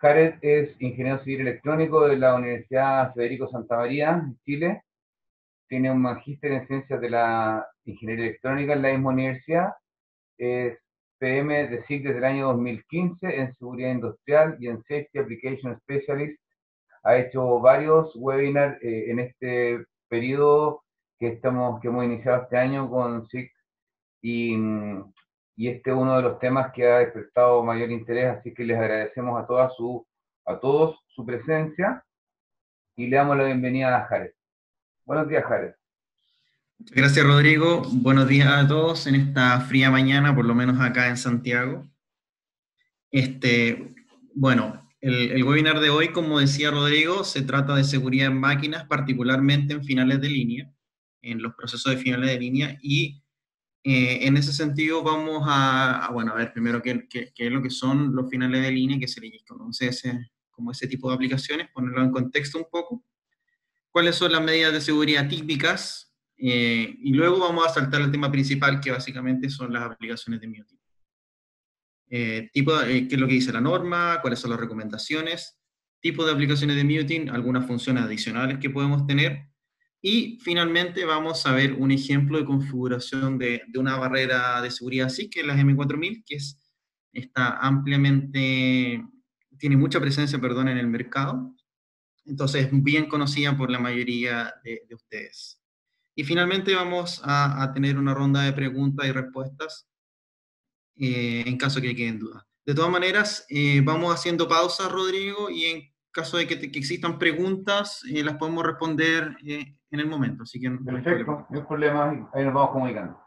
Jared es ingeniero civil electrónico de la Universidad Federico Santa María, Chile. Tiene un magíster en ciencias de la ingeniería electrónica en la misma universidad. Es PM de SIC desde el año 2015 en seguridad industrial y en Safety Application Specialist. Ha hecho varios webinars en este periodo que hemos iniciado este año con SIC y, y este es uno de los temas que ha despertado mayor interés, así que les agradecemos a todos su presencia y le damos la bienvenida a Jared. Buenos días, Jared. Gracias, Rodrigo. Buenos días a todos en esta fría mañana, por lo menos acá en Santiago. Bueno, el webinar de hoy, como decía Rodrigo, se trata de seguridad en máquinas, particularmente en finales de línea, en los procesos de finales de línea, y en ese sentido vamos a ver primero qué es lo que son los finales de línea, que se les conoce como ese tipo de aplicaciones, ponerlo en contexto un poco, cuáles son las medidas de seguridad típicas, y luego vamos a saltar al tema principal, que básicamente son las aplicaciones de muting. ¿Qué es lo que dice la norma? ¿Cuáles son las recomendaciones? Tipo de aplicaciones de muting, algunas funciones adicionales que podemos tener. Y finalmente vamos a ver un ejemplo de configuración de una barrera de seguridad así, que es la M4000, que está ampliamente, tiene mucha presencia, perdón, en el mercado. Entonces es bien conocida por la mayoría de ustedes. Y finalmente vamos a tener una ronda de preguntas y respuestas en caso de que queden dudas. De todas maneras, vamos haciendo pausas, Rodrigo, y en caso de que existan preguntas, las podemos responder en el momento, así que no hay problema. Perfecto, no hay problema, ahí nos vamos comunicando.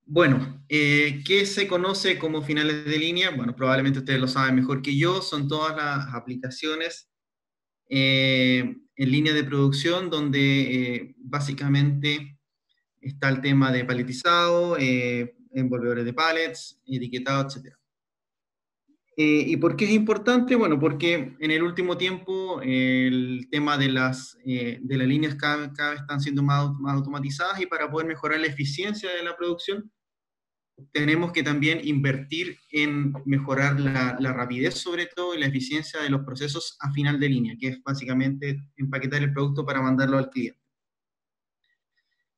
Bueno, ¿qué se conoce como finales de línea? Bueno, probablemente ustedes lo saben mejor que yo, son todas las aplicaciones en línea de producción donde básicamente está el tema de paletizado, envolvedores de pallets, etiquetado, etc. ¿Y por qué es importante? Bueno, porque en el último tiempo el tema de las líneas cada vez están siendo más automatizadas, y para poder mejorar la eficiencia de la producción tenemos que también invertir en mejorar la rapidez, sobre todo, y la eficiencia de los procesos a final de línea, que es básicamente empaquetar el producto para mandarlo al cliente.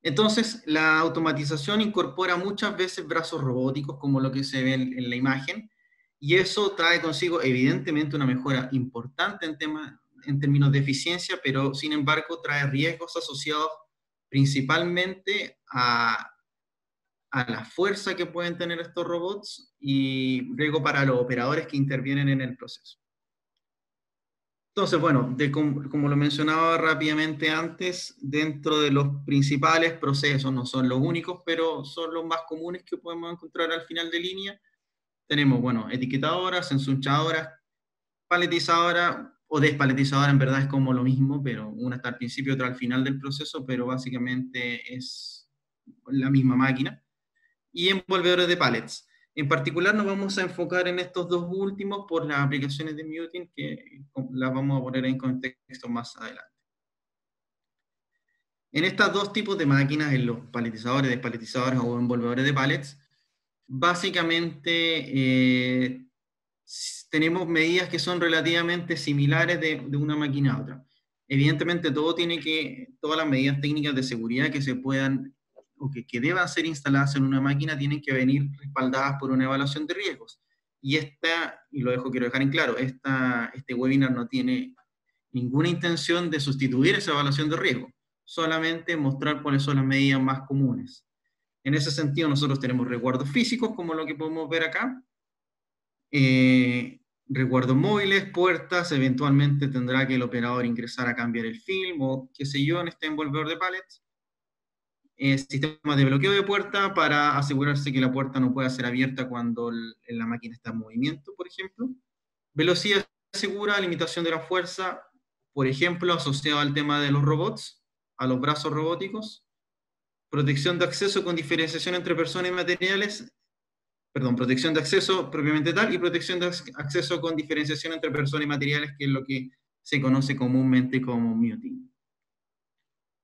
Entonces, la automatización incorpora muchas veces brazos robóticos, como lo que se ve en la imagen, y eso trae consigo, evidentemente, una mejora importante en términos de eficiencia, pero sin embargo trae riesgos asociados principalmente a la fuerza que pueden tener estos robots y luego para los operadores que intervienen en el proceso. Entonces, bueno, como lo mencionaba rápidamente antes, dentro de los principales procesos, no son los únicos, pero son los más comunes que podemos encontrar al final de línea, tenemos, bueno, etiquetadoras, ensunchadoras, paletizadoras o despaletizadoras, en verdad es como lo mismo, pero una está al principio y otra al final del proceso, pero básicamente es la misma máquina, y envolvedores de pallets. En particular nos vamos a enfocar en estos dos últimos por las aplicaciones de muting, que las vamos a poner en contexto más adelante. En estos dos tipos de máquinas, en los paletizadores, despaletizadores o envolvedores de pallets, básicamente tenemos medidas que son relativamente similares de una máquina a otra. Evidentemente todas las medidas técnicas de seguridad que se puedan o que deban ser instaladas en una máquina tienen que venir respaldadas por una evaluación de riesgos. Y quiero dejar en claro, este webinar no tiene ninguna intención de sustituir esa evaluación de riesgo, solamente mostrar cuáles son las medidas más comunes. En ese sentido, nosotros tenemos resguardos físicos, como lo que podemos ver acá, resguardos móviles, puertas, eventualmente tendrá que el operador ingresar a cambiar el film o qué sé yo en este envolvedor de pallets. Sistemas de bloqueo de puerta para asegurarse que la puerta no pueda ser abierta cuando la máquina está en movimiento, por ejemplo. Velocidad segura, limitación de la fuerza, por ejemplo, asociado al tema de los robots, a los brazos robóticos. Protección de acceso con diferenciación entre personas y materiales. Perdón, protección de acceso propiamente tal, y protección de acceso con diferenciación entre personas y materiales, que es lo que se conoce comúnmente como muting.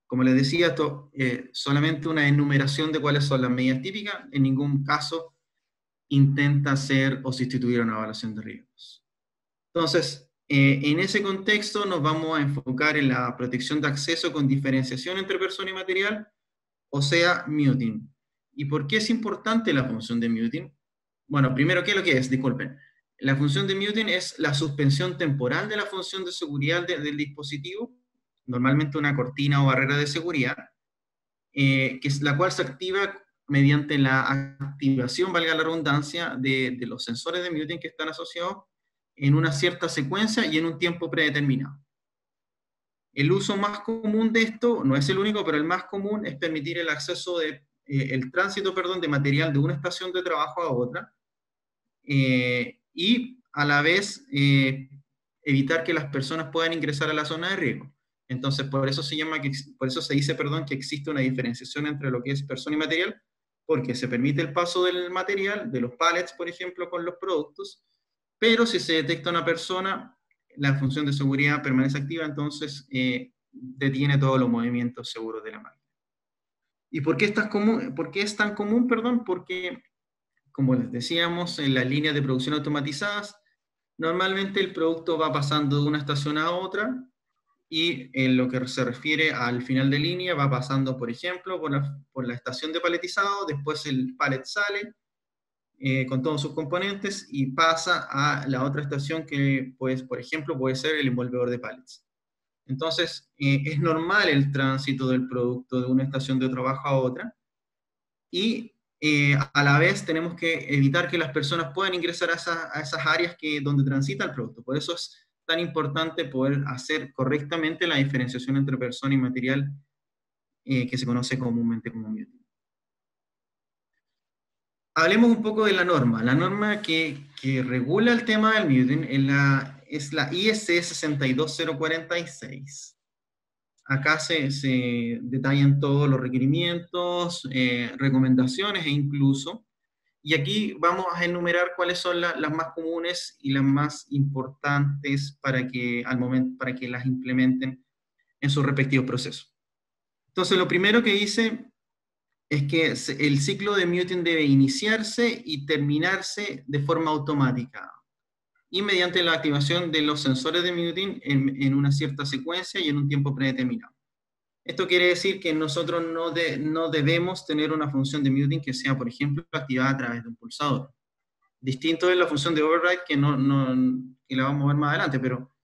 Como les decía, esto es solamente una enumeración de cuáles son las medidas típicas, en ningún caso intenta hacer o sustituir una evaluación de riesgos. Entonces, en ese contexto nos vamos a enfocar en la protección de acceso con diferenciación entre persona y material, o sea, muting. ¿Y por qué es importante la función de muting? Bueno, primero, ¿qué es lo que es? Disculpen. La función de muting es la suspensión temporal de la función de seguridad del dispositivo, normalmente una cortina o barrera de seguridad, que es la cual se activa mediante la activación, valga la redundancia, de los sensores de muting que están asociados en una cierta secuencia y en un tiempo predeterminado. El uso más común de esto, no es el único, pero el más común es permitir el acceso el tránsito, perdón, de material de una estación de trabajo a otra, y a la vez evitar que las personas puedan ingresar a la zona de riesgo. Entonces, por eso se dice, perdón, que existe una diferenciación entre lo que es persona y material, porque se permite el paso del material, de los pallets, por ejemplo, con los productos, pero si se detecta una persona, la función de seguridad permanece activa, entonces detiene todos los movimientos seguros de la máquina. ¿Y por qué es tan común? Perdón, porque, como les decíamos, en las líneas de producción automatizadas, normalmente el producto va pasando de una estación a otra, y en lo que se refiere al final de línea, va pasando, por ejemplo, por la estación de paletizado, después el pallet sale, con todos sus componentes y pasa a la otra estación que, pues, por ejemplo, puede ser el envolvedor de pallets. Entonces, es normal el tránsito del producto de una estación de trabajo a otra y a la vez tenemos que evitar que las personas puedan ingresar a esas áreas donde transita el producto. Por eso es tan importante poder hacer correctamente la diferenciación entre persona y material, que se conoce comúnmente como muting. Hablemos un poco de la norma. La norma que regula el tema del muting es la IEC 62046. Acá se detallan todos los requerimientos, recomendaciones e incluso. Y aquí vamos a enumerar cuáles son las más comunes y las más importantes para que las implementen en sus respectivos procesos. Entonces, lo primero que dice es que el ciclo de muting debe iniciarse y terminarse de forma automática y mediante la activación de los sensores de muting en una cierta secuencia y en un tiempo predeterminado. Esto quiere decir que nosotros no debemos tener una función de muting que sea, por ejemplo, activada a través de un pulsador. Distinto es la función de override, que la vamos a ver más adelante, pero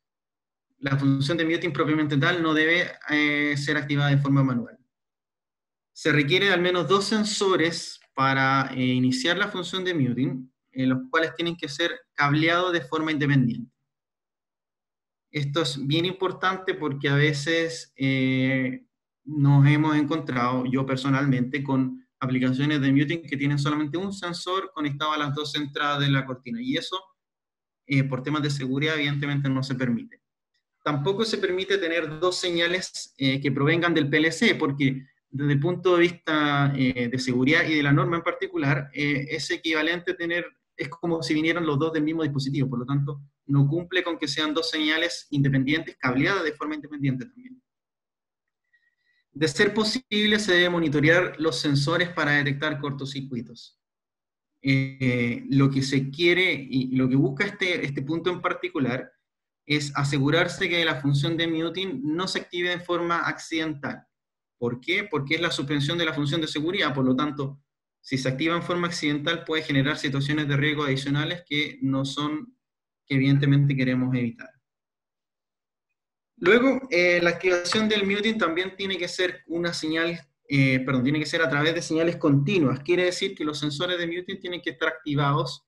la función de muting propiamente tal no debe ser activada de forma manual. Se requiere al menos 2 sensores para iniciar la función de muting, los cuales tienen que ser cableados de forma independiente. Esto es bien importante porque a veces nos hemos encontrado, yo personalmente, con aplicaciones de muting que tienen solamente un sensor conectado a las 2 entradas de la cortina, y eso, por temas de seguridad, evidentemente no se permite. Tampoco se permite tener 2 señales que provengan del PLC, porque desde el punto de vista de seguridad y de la norma en particular, es equivalente es como si vinieran los 2 del mismo dispositivo, por lo tanto, no cumple con que sean 2 señales independientes, cableadas de forma independiente también. De ser posible, se debe monitorear los sensores para detectar cortocircuitos. Lo que se quiere y lo que busca este punto en particular es asegurarse que la función de muting no se active de forma accidental. ¿Por qué? Porque es la suspensión de la función de seguridad, por lo tanto, si se activa en forma accidental puede generar situaciones de riesgo adicionales que evidentemente queremos evitar. Luego, la activación del muting también tiene que ser tiene que ser a través de señales continuas. Quiere decir que los sensores de muting tienen que estar activados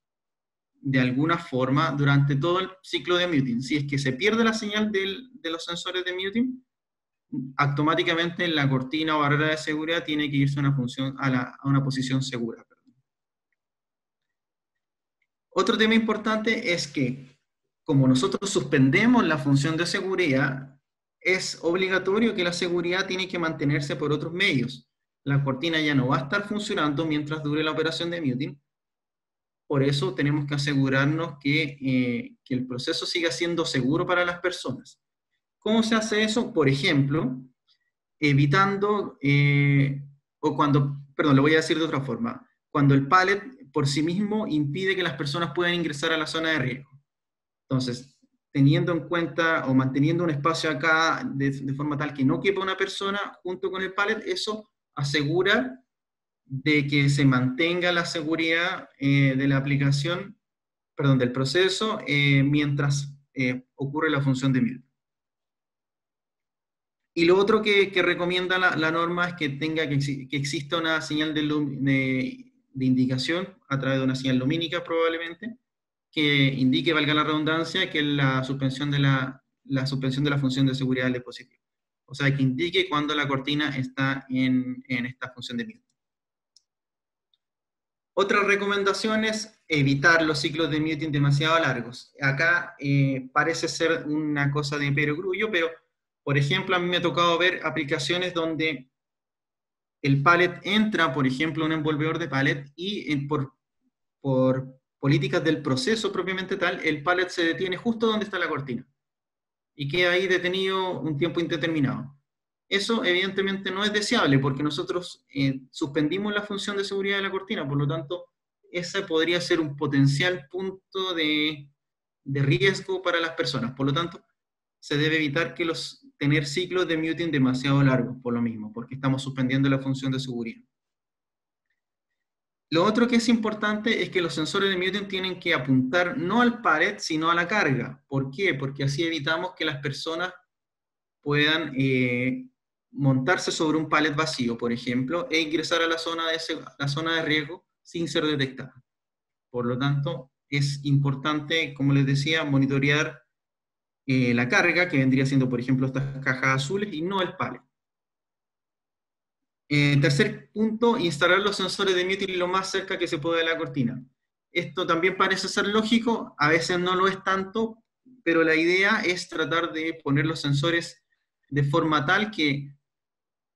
de alguna forma durante todo el ciclo de muting. Si es que se pierde la señal de los sensores de muting, automáticamente la cortina o barrera de seguridad tiene que irse a una posición segura. Otro tema importante es que, como nosotros suspendemos la función de seguridad, es obligatorio que la seguridad tiene que mantenerse por otros medios. La cortina ya no va a estar funcionando mientras dure la operación de muting. Por eso tenemos que asegurarnos que el proceso siga siendo seguro para las personas. ¿Cómo se hace eso? Por ejemplo, evitando, lo voy a decir de otra forma, cuando el pallet por sí mismo impide que las personas puedan ingresar a la zona de riesgo. Entonces, teniendo en cuenta o manteniendo un espacio acá de forma tal que no quepa una persona junto con el pallet, eso asegura de que se mantenga la seguridad de la aplicación, perdón, del proceso, mientras ocurre la función de mute. Y lo otro que recomienda la norma es que que exista una señal de indicación a través de una señal lumínica probablemente, que indique, valga la redundancia, que la suspensión de la función de seguridad del dispositivo. O sea, que indique cuando la cortina está en esta función de mute. Otra recomendación es evitar los ciclos de muting demasiado largos. Acá parece ser una cosa de perogrullo, pero por ejemplo a mí me ha tocado ver aplicaciones donde el pallet entra, por ejemplo, un envolvedor de pallet y por políticas del proceso propiamente tal, el pallet se detiene justo donde está la cortina y queda ahí detenido un tiempo indeterminado. Eso evidentemente no es deseable porque nosotros suspendimos la función de seguridad de la cortina, por lo tanto, ese podría ser un potencial punto de riesgo para las personas. Por lo tanto, se debe evitar tener ciclos de muting demasiado largos, por lo mismo, porque estamos suspendiendo la función de seguridad. Lo otro que es importante es que los sensores de muting tienen que apuntar no al pallet, sino a la carga. ¿Por qué? Porque así evitamos que las personas puedan montarse sobre un pallet vacío, por ejemplo, e ingresar a la zona de riesgo sin ser detectada. Por lo tanto, es importante, como les decía, monitorear la carga, que vendría siendo, por ejemplo, estas cajas azules, y no el pallet. Tercer punto, instalar los sensores de muting lo más cerca que se pueda de la cortina. Esto también parece ser lógico, a veces no lo es tanto, pero la idea es tratar de poner los sensores de forma tal que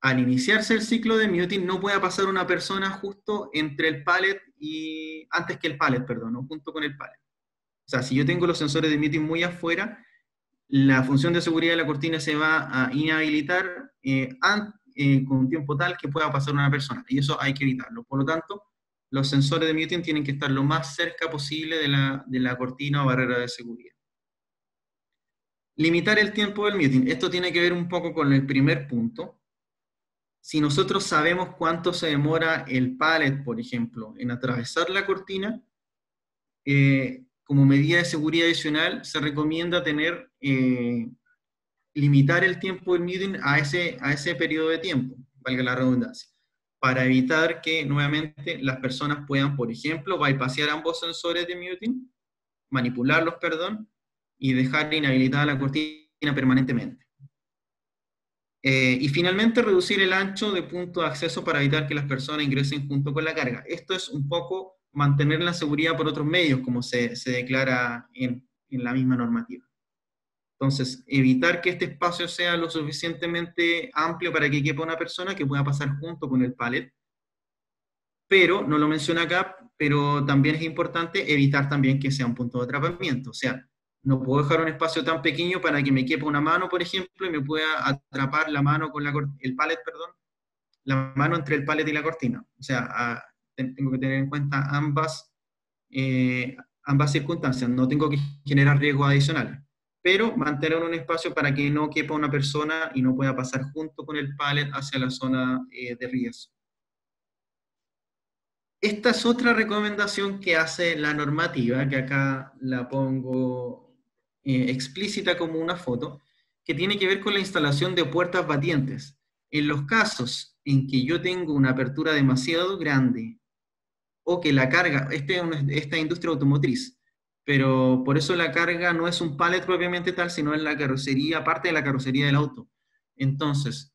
al iniciarse el ciclo de muting no pueda pasar una persona justo entre el pallet y antes que el pallet, perdón, o junto con el pallet. O sea, si yo tengo los sensores de muting muy afuera, la función de seguridad de la cortina se va a inhabilitar con un tiempo tal que pueda pasar una persona, y eso hay que evitarlo. Por lo tanto, los sensores de muting tienen que estar lo más cerca posible de la cortina o barrera de seguridad. Limitar el tiempo del muting. Esto tiene que ver un poco con el primer punto. Si nosotros sabemos cuánto se demora el pallet, por ejemplo, en atravesar la cortina, como medida de seguridad adicional, se recomienda limitar el tiempo del muting a ese periodo de tiempo, valga la redundancia, para evitar que nuevamente las personas puedan, por ejemplo, bypassear ambos sensores de muting, manipularlos, perdón, y dejar inhabilitada la cortina permanentemente. Y finalmente, reducir el ancho de punto de acceso para evitar que las personas ingresen junto con la carga. Esto es un poco mantener la seguridad por otros medios, como se declara en la misma normativa. Entonces, evitar que este espacio sea lo suficientemente amplio para que quepa una persona que pueda pasar junto con el pallet. Pero, no lo menciona acá, pero también es importante evitar también que sea un punto de atrapamiento. O sea, no puedo dejar un espacio tan pequeño para que me quepa una mano, por ejemplo, y me pueda atrapar la mano con el pallet, perdón, la mano entre el pallet y la cortina. O sea, tengo que tener en cuenta ambas circunstancias. No tengo que generar riesgos adicionales, pero mantener un espacio para que no quepa una persona y no pueda pasar junto con el pallet hacia la zona de riesgo. Esta es otra recomendación que hace la normativa, que acá la pongo explícita como una foto, que tiene que ver con la instalación de puertas batientes. En los casos en que yo tengo una apertura demasiado grande, o que la carga, esta industria automotriz, pero por eso la carga no es un pallet propiamente tal, sino en la carrocería, parte de la carrocería del auto. Entonces,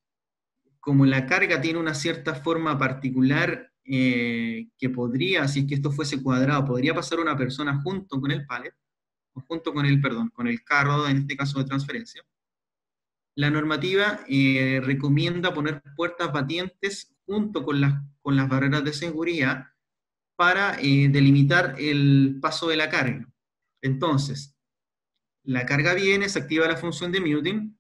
como la carga tiene una cierta forma particular, que podría, si es que esto fuese cuadrado, podría pasar una persona junto con el pallet, o junto con con el carro, en este caso de transferencia. La normativa recomienda poner puertas batientes junto con las barreras de seguridad para delimitar el paso de la carga. Entonces, la carga viene, se activa la función de muting,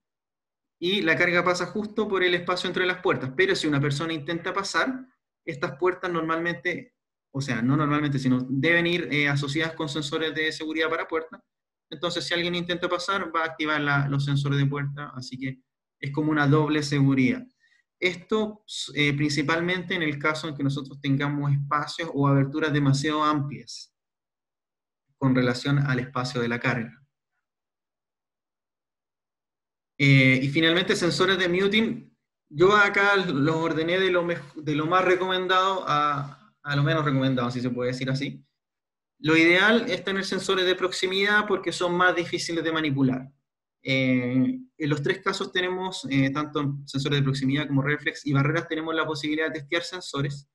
y la carga pasa justo por el espacio entre las puertas, pero si una persona intenta pasar, estas puertas normalmente, o sea, no normalmente, sino deben ir asociadas con sensores de seguridad para puertas, entonces si alguien intenta pasar, va a activar los sensores de puerta, así que es como una doble seguridad. Esto principalmente en el caso en que nosotros tengamos espacios o aberturas demasiado amplias con relación al espacio de la carga. Y finalmente, sensores de muting. Yo acá los ordené de lo más recomendado a lo menos recomendado, si se puede decir así. Lo ideal es tener sensores de proximidad porque son más difíciles de manipular. En los tres casos tenemos, tanto sensores de proximidad como reflex y barreras, tenemos la posibilidad de testear sensores,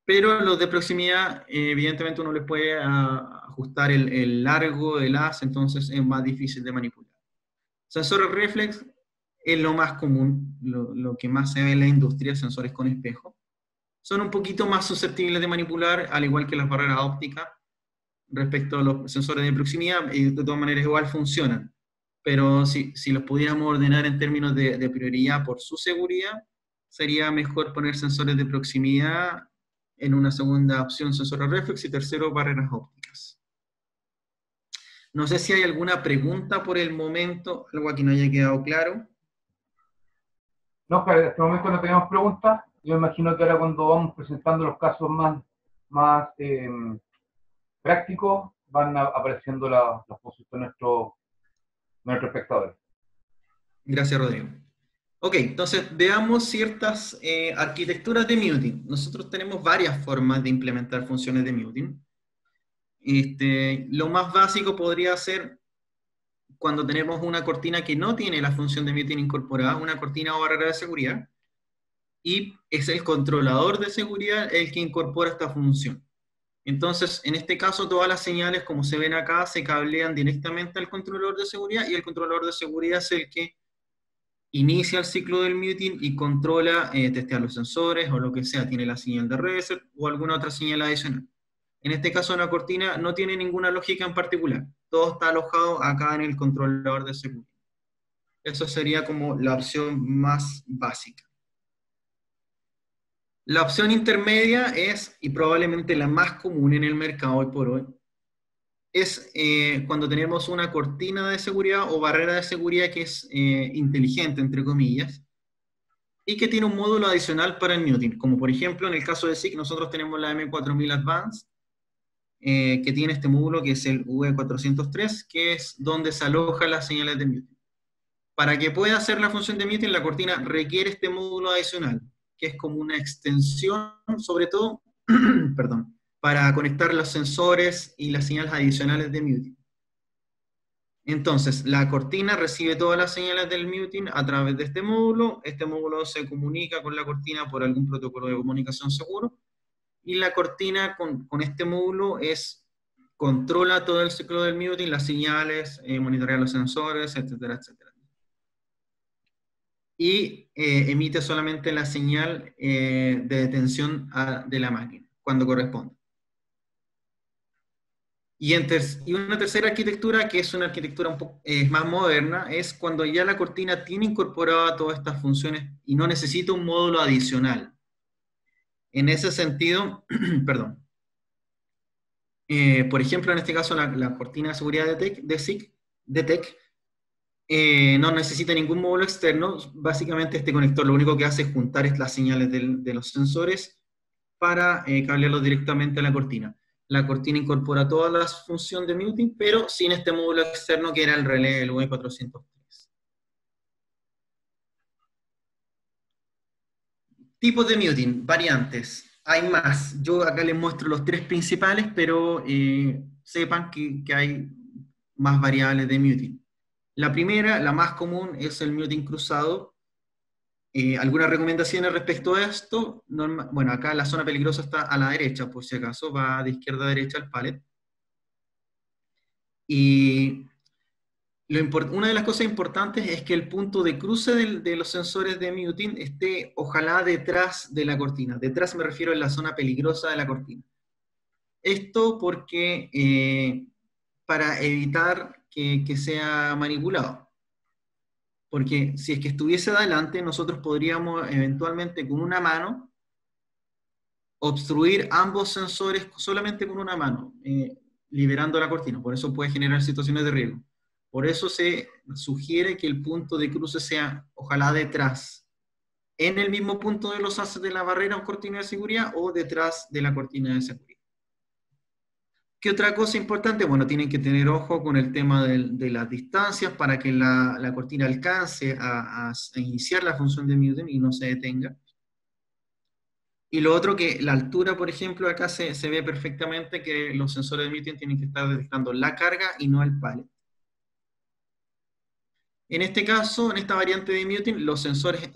pero los de proximidad, evidentemente uno les puede ajustar el largo del haz, entonces es más difícil de manipular. Sensores reflex es lo más común, lo que más se ve en la industria, sensores con espejo. Son un poquito más susceptibles de manipular, al igual que las barreras ópticas, respecto a los sensores de proximidad, y de todas maneras igual funcionan. Pero si los pudiéramos ordenar en términos de prioridad por su seguridad, sería mejor poner sensores de proximidad en una segunda opción, sensores reflex, y tercero, barreras ópticas. No sé si hay alguna pregunta por el momento, algo aquí no haya quedado claro. No, Oscar, en este momento no tenemos preguntas. Yo imagino que ahora cuando vamos presentando los casos más prácticos, van apareciendo las posiciones de nuestros espectadores. Gracias, Rodrigo. Ok, entonces veamos ciertas arquitecturas de muting. Nosotros tenemos varias formas de implementar funciones de muting. Lo más básico podría ser cuando tenemos una cortina que no tiene la función de muting incorporada, una cortina o barrera de seguridad, y es el controlador de seguridad el que incorpora esta función. Entonces, en este caso, todas las señales, como se ven acá, se cablean directamente al controlador de seguridad, y el controlador de seguridad es el que inicia el ciclo del muting y controla, testea los sensores o lo que sea, tiene la señal de reset o alguna otra señal adicional. En este caso, la cortina no tiene ninguna lógica en particular, todo está alojado acá en el controlador de seguridad. Eso sería como la opción más básica. La opción intermedia es, y probablemente la más común en el mercado hoy por hoy, es cuando tenemos una cortina de seguridad o barrera de seguridad que es inteligente, entre comillas, y que tiene un módulo adicional para el muting, como por ejemplo en el caso de SIG, nosotros tenemos la M4000 Advanced, que tiene este módulo que es el V403, que es donde se alojan las señales de muting. Para que pueda hacer la función de muting, la cortina requiere este módulo adicional, que es como una extensión, sobre todo, perdón, para conectar los sensores y las señales adicionales de muting. Entonces, la cortina recibe todas las señales del muting a través de este módulo se comunica con la cortina por algún protocolo de comunicación seguro, y la cortina con este módulo controla todo el ciclo del muting, las señales, monitorea los sensores, etcétera, etcétera. Y emite solamente la señal de detención de la máquina, cuando corresponde. Y una tercera arquitectura, que es una arquitectura un poco más moderna, es cuando ya la cortina tiene incorporada todas estas funciones y no necesita un módulo adicional. En ese sentido, perdón, por ejemplo, en este caso la cortina de seguridad de TEC, no necesita ningún módulo externo. Básicamente este conector lo único que hace es juntar las señales de los sensores para cablearlos directamente a la cortina. La cortina incorpora todas las funciones de muting, pero sin este módulo externo que era el relé del V403. Tipos de muting, variantes. Hay más. Yo acá les muestro los tres principales, pero sepan que hay más variables de muting. La primera, la más común, es el muting cruzado. Algunas recomendaciones respecto a esto. Bueno, acá la zona peligrosa está a la derecha, por si acaso, va de izquierda a derecha el pallet. Y una de las cosas importantes es que el punto de cruce de los sensores de muting esté, ojalá, detrás de la cortina. Detrás me refiero a la zona peligrosa de la cortina. Esto porque, para evitar que sea manipulado. Porque si es que estuviese adelante, nosotros podríamos eventualmente con una mano obstruir ambos sensores solamente con una mano. liberando la cortina, por eso puede generar situaciones de riesgo. Por eso se sugiere que el punto de cruce sea, ojalá detrás, en el mismo punto de los haces de la barrera o cortina de seguridad o detrás de la cortina de seguridad. ¿Qué otra cosa importante? Bueno, tienen que tener ojo con el tema de las distancias para que la cortina alcance a iniciar la función de muting y no se detenga. Y lo otro que la altura, por ejemplo, acá se ve perfectamente que los sensores de muting tienen que estar detectando la carga y no el pallet. En este caso, en esta variante de muting, los sensores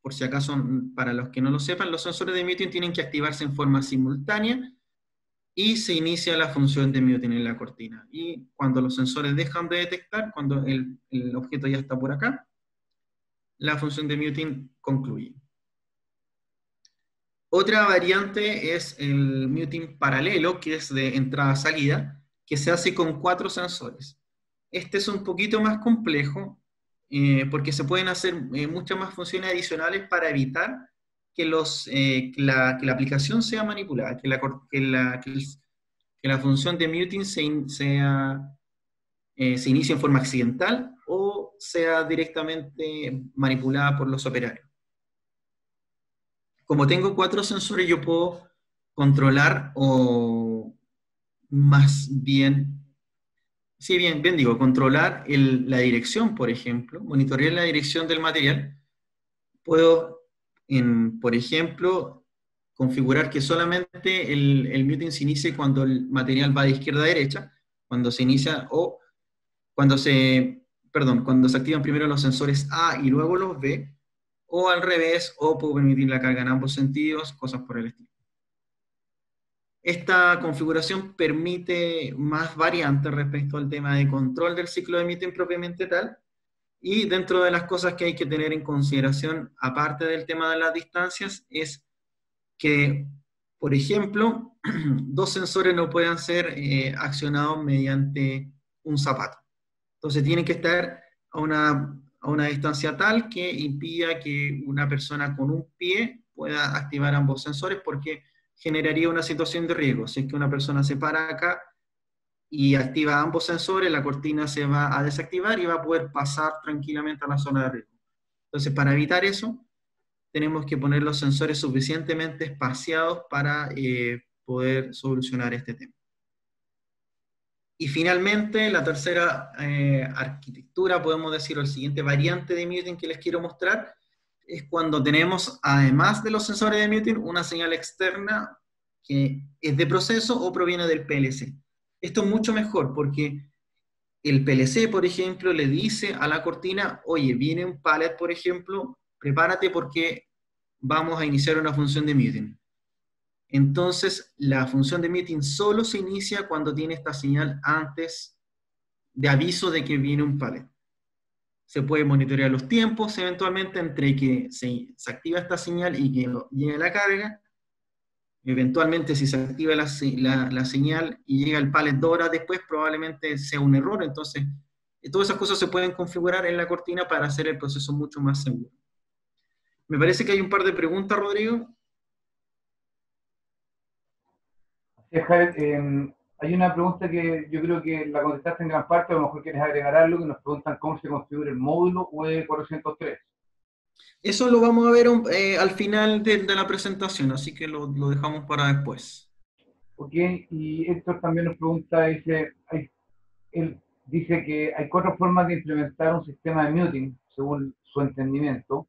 por si acaso, para los que no lo sepan, los sensores de muting tienen que activarse en forma simultánea y se inicia la función de muting en la cortina. Y cuando los sensores dejan de detectar, cuando el objeto ya está por acá, la función de muting concluye. Otra variante es el muting paralelo, que es de entrada-salida, que se hace con 4 sensores. Este es un poquito más complejo, porque se pueden hacer muchas más funciones adicionales para evitar que la aplicación sea manipulada, que la función de muting se inicie en forma accidental o sea directamente manipulada por los operarios. Como tengo 4 sensores, yo puedo controlar o más bien, sí, bien digo, controlar la dirección, por ejemplo, monitorear la dirección del material. Puedo, por ejemplo, configurar que solamente el muting se inicie cuando el material va de izquierda a derecha, cuando se inicia o cuando se activan primero los sensores A y luego los B, o al revés, o puedo permitir la carga en ambos sentidos, cosas por el estilo. Esta configuración permite más variantes respecto al tema de control del ciclo de muting propiamente tal, y dentro de las cosas que hay que tener en consideración, aparte del tema de las distancias, es que, por ejemplo, 2 sensores no puedan ser accionados mediante un zapato. Entonces tienen que estar a una distancia tal que impida que una persona con un pie pueda activar ambos sensores, porque generaría una situación de riesgo. Si es que una persona se para acá y activa ambos sensores, la cortina se va a desactivar y va a poder pasar tranquilamente a la zona de riesgo. Entonces, para evitar eso, tenemos que poner los sensores suficientemente espaciados para poder solucionar este tema. Y finalmente, la tercera arquitectura, podemos decir, o el siguiente variante de muting que les quiero mostrar, es cuando tenemos, además de los sensores de muting, una señal externa que es de proceso o proviene del PLC. Esto es mucho mejor porque el PLC, por ejemplo, le dice a la cortina, oye, viene un pallet, por ejemplo, prepárate porque vamos a iniciar una función de muting. Entonces, la función de muting solo se inicia cuando tiene esta señal antes de aviso de que viene un pallet. Se puede monitorear los tiempos eventualmente entre que se activa esta señal y que llegue la carga. Eventualmente, si se activa la señal y llega el pallet 2 horas después, probablemente sea un error. Entonces, todas esas cosas se pueden configurar en la cortina para hacer el proceso mucho más seguro. Me parece que hay un par de preguntas, Rodrigo. Sí, Jared, hay una pregunta que yo creo que la contestaste en gran parte, a lo mejor quieres agregar algo, que nos preguntan cómo se configura el módulo UE403. Eso lo vamos a ver al final de la presentación, así que lo dejamos para después. Ok, y Héctor también nos pregunta, él dice que hay 4 formas de implementar un sistema de muting, según su entendimiento.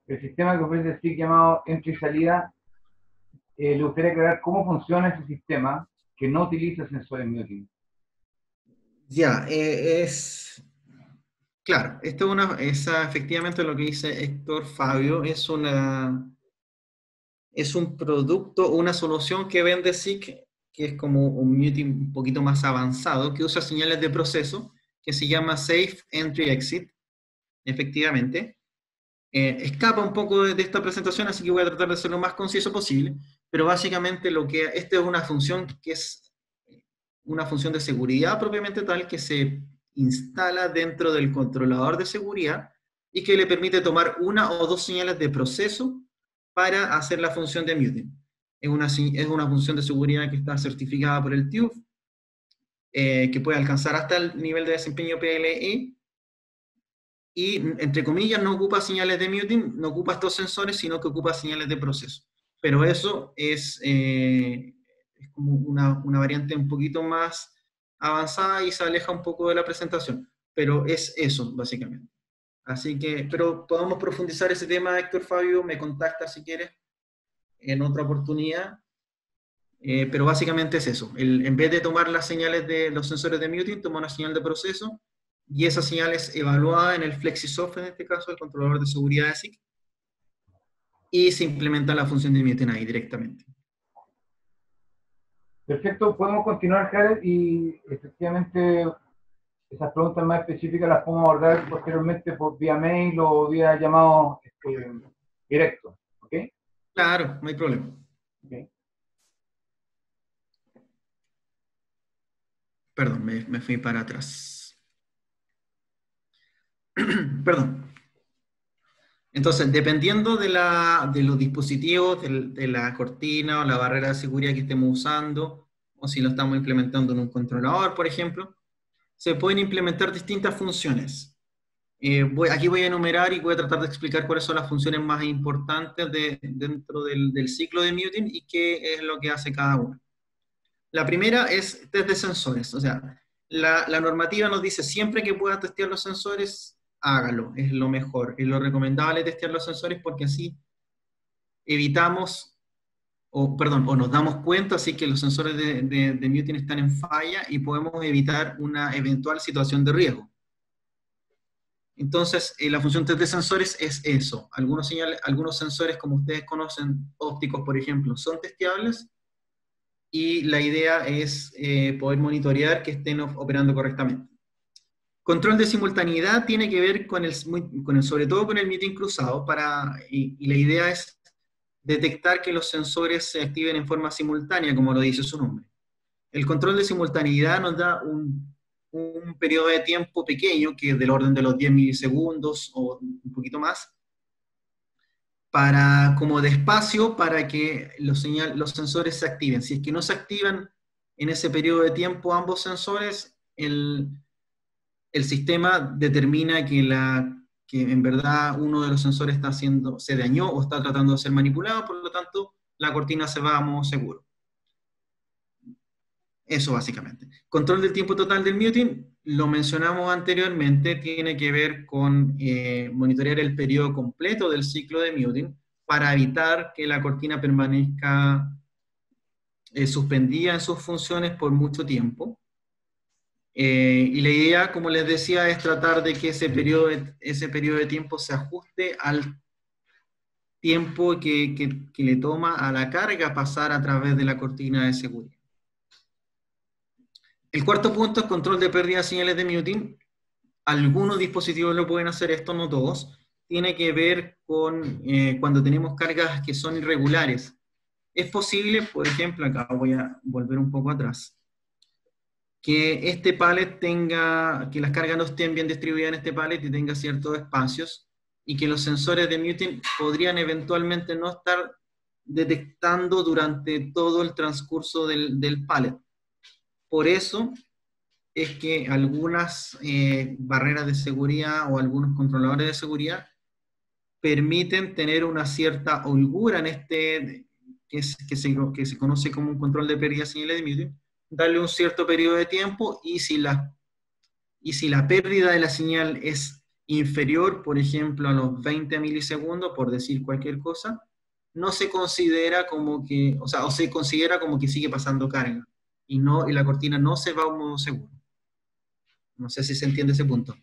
El sistema que ofrece SIG llamado entrada y salida, le gustaría aclarar cómo funciona ese sistema que no utiliza sensores muting. Ya, claro, esto es efectivamente lo que dice Héctor Fabio, es un producto, una solución que vende SIG, que es como un muting un poquito más avanzado, que usa señales de proceso, que se llama Safe Entry Exit, efectivamente. Escapa un poco de esta presentación, así que voy a tratar de ser lo más conciso posible, pero básicamente esta es una función que es una función de seguridad propiamente tal que se instala dentro del controlador de seguridad y que le permite tomar 1 o 2 señales de proceso para hacer la función de muting. Es una función de seguridad que está certificada por el TÜV que puede alcanzar hasta el nivel de desempeño PLE, y, entre comillas, no ocupa señales de muting, no ocupa estos sensores, sino que ocupa señales de proceso. Pero eso es como una variante un poquito más avanzada y se aleja un poco de la presentación. Pero es eso, básicamente. Así que, pero podemos profundizar ese tema, Héctor, Fabio, me contacta si quieres en otra oportunidad. Pero básicamente es eso. En vez de tomar las señales de los sensores de muting, toma una señal de proceso, y esa señal es evaluada en el FlexiSoft, en este caso, el controlador de seguridad de SIC, y se implementa la función de muting ahí directamente. Perfecto, podemos continuar, Jared, y efectivamente esas preguntas más específicas las podemos abordar posteriormente por vía mail o vía llamado directo, ¿ok? Claro, no hay problema. Okay. Perdón, me fui para atrás. Perdón. Entonces, dependiendo de los dispositivos, de la cortina o la barrera de seguridad que estemos usando, o si lo estamos implementando en un controlador, por ejemplo, se pueden implementar distintas funciones. Aquí voy a enumerar y voy a tratar de explicar cuáles son las funciones más importantes dentro del ciclo de muting y qué es lo que hace cada una. La primera es test de sensores. O sea, la normativa nos dice siempre que pueda testear los sensores, hágalo, es lo mejor. Es lo recomendable testear los sensores porque así evitamos, o nos damos cuenta así que los sensores de muting están en falla y podemos evitar una eventual situación de riesgo. Entonces, la función test de sensores es eso. Algunos sensores, como ustedes conocen, ópticos, por ejemplo, son testeables, y la idea es poder monitorear que estén operando correctamente. Control de simultaneidad tiene que ver sobre todo con el muting cruzado, y la idea es detectar que los sensores se activen en forma simultánea, como lo dice su nombre. El control de simultaneidad nos da un periodo de tiempo pequeño, que es del orden de los 10 milisegundos o un poquito más, como de espacio para que los sensores se activen. Si es que no se activan en ese periodo de tiempo ambos sensores, el sistema determina que en verdad uno de los sensores se dañó o está tratando de ser manipulado, por lo tanto la cortina se va a modo seguro. Eso básicamente. Control del tiempo total del muting, lo mencionamos anteriormente, tiene que ver con monitorear el periodo completo del ciclo de muting para evitar que la cortina permanezca suspendida en sus funciones por mucho tiempo. Y la idea, como les decía, es tratar de que ese periodo de tiempo se ajuste al tiempo que le toma a la carga pasar a través de la cortina de seguridad. El cuarto punto es control de pérdida de señales de muting. Algunos dispositivos lo pueden hacer, esto no todos. Tiene que ver con cuando tenemos cargas que son irregulares. Es posible, por ejemplo, acá voy a volver un poco atrás, que este pallet que las cargas no estén bien distribuidas en este pallet y tenga ciertos espacios, y que los sensores de muting podrían eventualmente no estar detectando durante todo el transcurso del pallet. Por eso es que algunas barreras de seguridad o algunos controladores de seguridad permiten tener una cierta holgura en que se conoce como un control de pérdida de señales de muting, darle un cierto periodo de tiempo, y si la pérdida de la señal es inferior, por ejemplo, a los 20 milisegundos, por decir cualquier cosa, no se considera como que, o se considera como que sigue pasando carga, y la cortina no se va a un modo seguro. No sé si se entiende ese punto.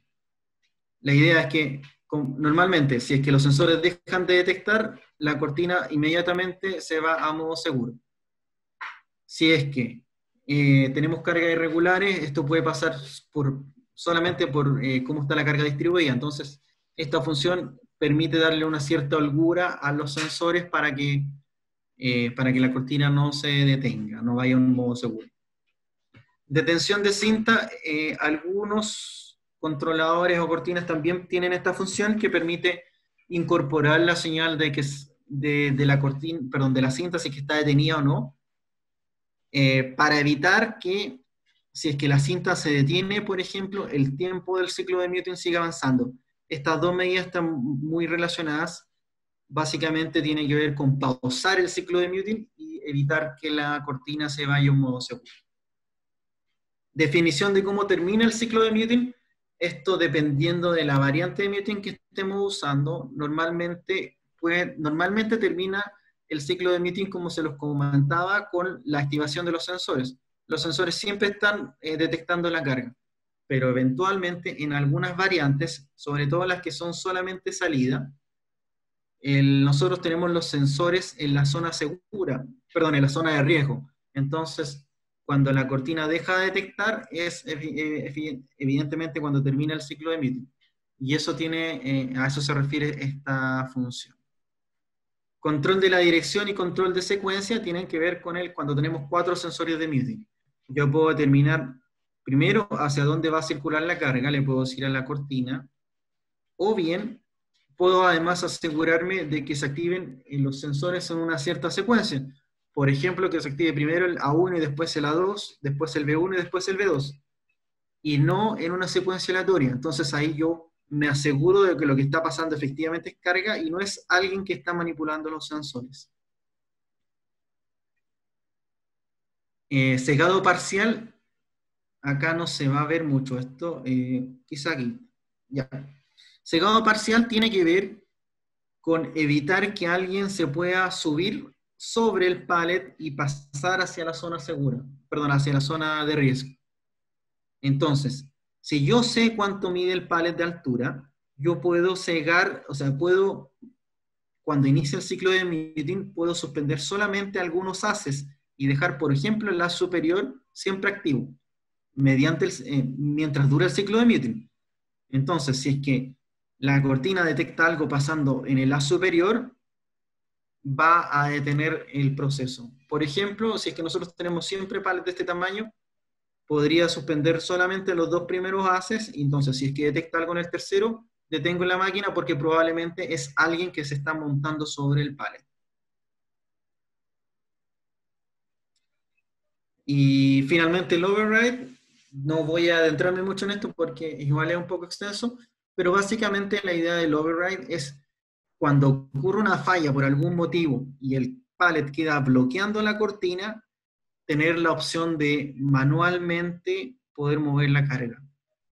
La idea es que normalmente, si es que los sensores dejan de detectar, la cortina inmediatamente se va a modo seguro. Si es que tenemos cargas irregulares, esto puede pasar solamente por cómo está la carga distribuida. Entonces, esta función permite darle una cierta holgura a los sensores para que la cortina no se detenga, no vaya a un modo seguro. Detención de cinta, algunos controladores o cortinas también tienen esta función que permite incorporar la señal de la cortina, perdón, de la cinta, si es que está detenida o no, para evitar que si es que la cinta se detiene, por ejemplo, el tiempo del ciclo de muting sigue avanzando. Estas dos medidas están muy relacionadas. Básicamente tiene que ver con pausar el ciclo de muting y evitar que la cortina se vaya a un modo seguro. Definición de cómo termina el ciclo de muting. Esto dependiendo de la variante de muting que estemos usando, normalmente termina el ciclo de muting, como se los comentaba, con la activación de los sensores. Los sensores siempre están detectando la carga, pero eventualmente en algunas variantes, sobre todo las que son solamente salida, nosotros tenemos los sensores en la zona segura, perdón, en la zona de riesgo. Entonces, cuando la cortina deja de detectar, es evidentemente cuando termina el ciclo de muting. Y eso a eso se refiere esta función. Control de la dirección y control de secuencia tienen que ver con cuando tenemos 4 sensores de muting. Yo puedo determinar primero hacia dónde va a circular la carga, le puedo decir a la cortina, o bien puedo además asegurarme de que se activen los sensores en una cierta secuencia. Por ejemplo, que se active primero el A1 y después el A2, después el B1 y después el B2. Y no en una secuencia aleatoria. Entonces ahí yo me aseguro de que lo que está pasando efectivamente es carga y no es alguien que está manipulando los sensores. Cegado parcial, acá no se va a ver mucho esto, quizá aquí. Ya. Cegado parcial tiene que ver con evitar que alguien se pueda subir sobre el pallet y pasar hacia la zona segura, perdón, hacia la zona de riesgo. Entonces, si yo sé cuánto mide el pallet de altura, yo puedo cegar, o sea, cuando inicia el ciclo de muting, puedo suspender solamente algunos haces y dejar, por ejemplo, el haz superior siempre activo, mientras dura el ciclo de muting. Entonces, si es que la cortina detecta algo pasando en el haz superior, va a detener el proceso. Por ejemplo, si es que nosotros tenemos siempre pallets de este tamaño, podría suspender solamente los 2 primeros haces, y entonces si es que detecta algo en el tercero, detengo la máquina porque probablemente es alguien que se está montando sobre el pallet. Y finalmente el override, no voy a adentrarme mucho en esto porque igual es un poco extenso, pero básicamente la idea del override es cuando ocurre una falla por algún motivo y el pallet queda bloqueando la cortina, tener la opción de manualmente poder mover la carga.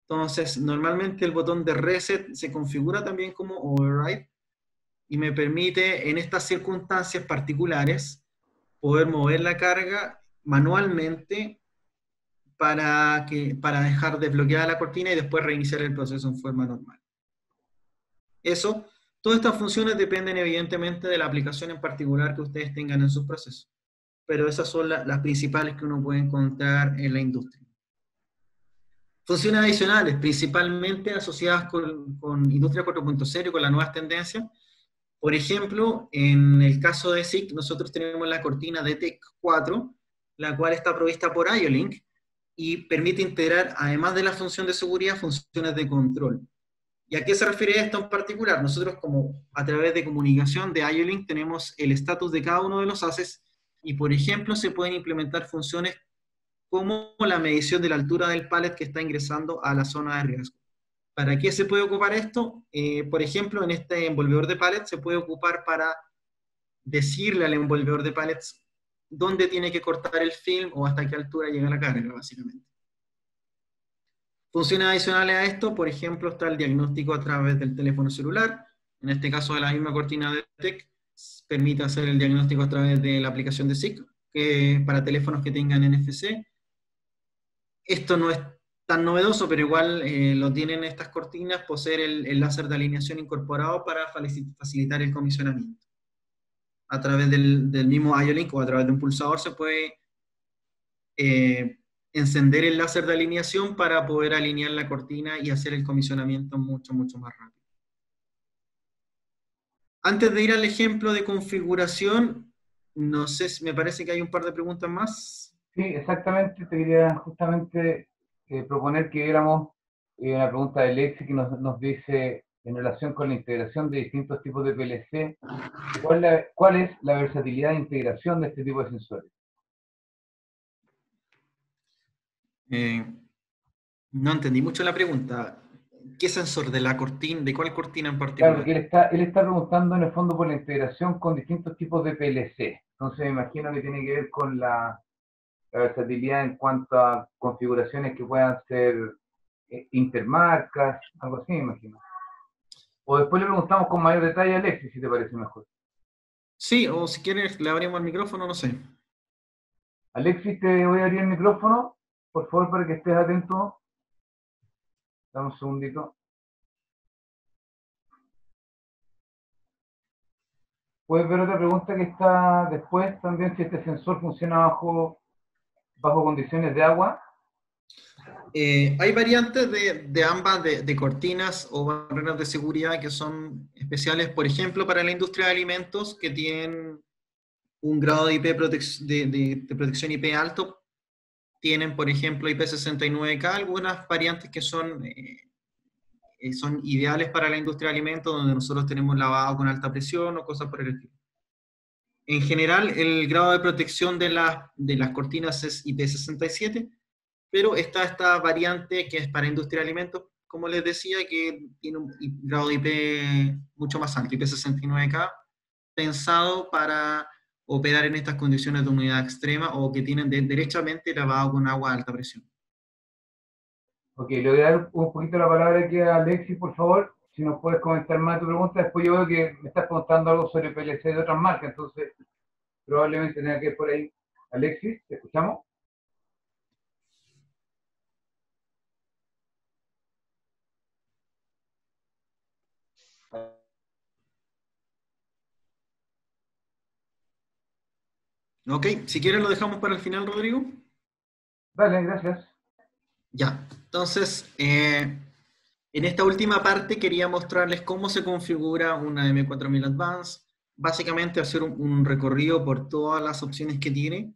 Entonces, normalmente el botón de reset se configura también como override y me permite en estas circunstancias particulares poder mover la carga manualmente para dejar desbloqueada la cortina y después reiniciar el proceso en forma normal. Eso, todas estas funciones dependen evidentemente de la aplicación en particular que ustedes tengan en sus procesos, pero esas son las principales que uno puede encontrar en la industria. Funciones adicionales, principalmente asociadas con Industria 4.0 y con las nuevas tendencias. Por ejemplo, en el caso de SICK, nosotros tenemos la cortina DTEC 4, la cual está provista por IO-Link y permite integrar, además de la función de seguridad, funciones de control. ¿Y a qué se refiere esto en particular? Nosotros, como a través de comunicación de IO-Link, tenemos el estatus de cada uno de los haces y, por ejemplo, se pueden implementar funciones como la medición de la altura del pallet que está ingresando a la zona de riesgo. ¿Para qué se puede ocupar esto? Por ejemplo, en este envolvedor de pallets se puede ocupar para decirle al envolvedor de pallets dónde tiene que cortar el film o hasta qué altura llega la carga, básicamente. Funciones adicionales a esto, por ejemplo, está el diagnóstico a través del teléfono celular. En este caso de la misma cortina de TEC, permite hacer el diagnóstico a través de la aplicación de SICK, que para teléfonos que tengan NFC. Esto no es tan novedoso, pero igual lo tienen estas cortinas, poseer el láser de alineación incorporado para facilitar el comisionamiento. A través del mismo IO-Link o a través de un pulsador se puede encender el láser de alineación para poder alinear la cortina y hacer el comisionamiento mucho, mucho más rápido. Antes de ir al ejemplo de configuración, no sé, me parece que hay un par de preguntas más. Sí, exactamente, te quería justamente proponer que viéramos una pregunta de Lexi que nos dice, en relación con la integración de distintos tipos de PLC, ¿cuál es la versatilidad de integración de este tipo de sensores? Eh, no entendí mucho la pregunta. ¿Qué sensor de la cortina, de cuál cortina en Claro, particular? porque él está preguntando en el fondo por la integración con distintos tipos de PLC. Entonces me imagino que tiene que ver con la versatilidad en cuanto a configuraciones que puedan ser intermarcas, algo así, me imagino. O después le preguntamos con mayor detalle a Alexis, si te parece mejor. Sí, o si quieres le abrimos el micrófono, no sé. Alexis, te voy a abrir el micrófono, por favor, para que estés atento. Dame un segundito. Puedes ver otra pregunta que está después también, si este sensor funciona bajo condiciones de agua. Hay variantes de ambas, de cortinas o barreras de seguridad que son especiales, por ejemplo, para la industria de alimentos, que tienen un grado de, IP de protección IP alto. Tienen, por ejemplo, IP69K, algunas variantes que son ideales para la industria de alimentos, donde nosotros tenemos lavado con alta presión o cosas por el estilo. En general, el grado de protección de las cortinas es IP67, pero está esta variante que es para industria de alimentos, como les decía, que tiene un grado de IP mucho más alto, IP69K, pensado para operar en estas condiciones de humedad extrema o que tienen derechamente lavado con agua a alta presión. Ok, le voy a dar un poquito la palabra aquí a Alexis, por favor. Si nos puedes comentar más de tu pregunta. Después yo veo que me estás preguntando algo sobre PLC de otras marcas, entonces probablemente tenga que ir por ahí. Alexis, ¿te escuchamos? Ok, si quieren lo dejamos para el final, Rodrigo. Dale, gracias. Ya, entonces, en esta última parte quería mostrarles cómo se configura una M4000 Advance, básicamente hacer un recorrido por todas las opciones que tiene.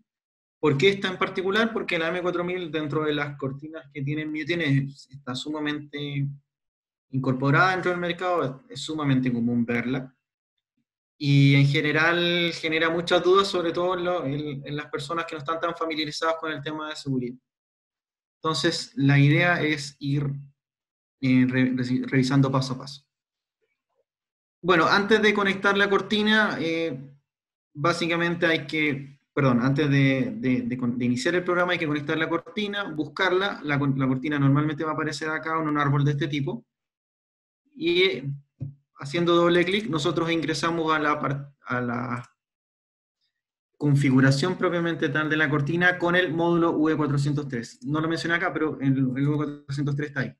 ¿Por qué esta en particular? Porque la M4000 dentro de las cortinas que tiene Mutin está sumamente incorporada dentro del mercado, es sumamente común verla. Y en general genera muchas dudas, sobre todo en las personas que no están tan familiarizadas con el tema de seguridad. Entonces, la idea es ir revisando paso a paso. Bueno, antes de conectar la cortina, básicamente antes de iniciar el programa hay que conectar la cortina, buscarla, la cortina normalmente va a aparecer acá en un árbol de este tipo, y haciendo doble clic nosotros ingresamos a la configuración propiamente tal de la cortina con el módulo V403. No lo mencioné acá, pero el V403 está ahí.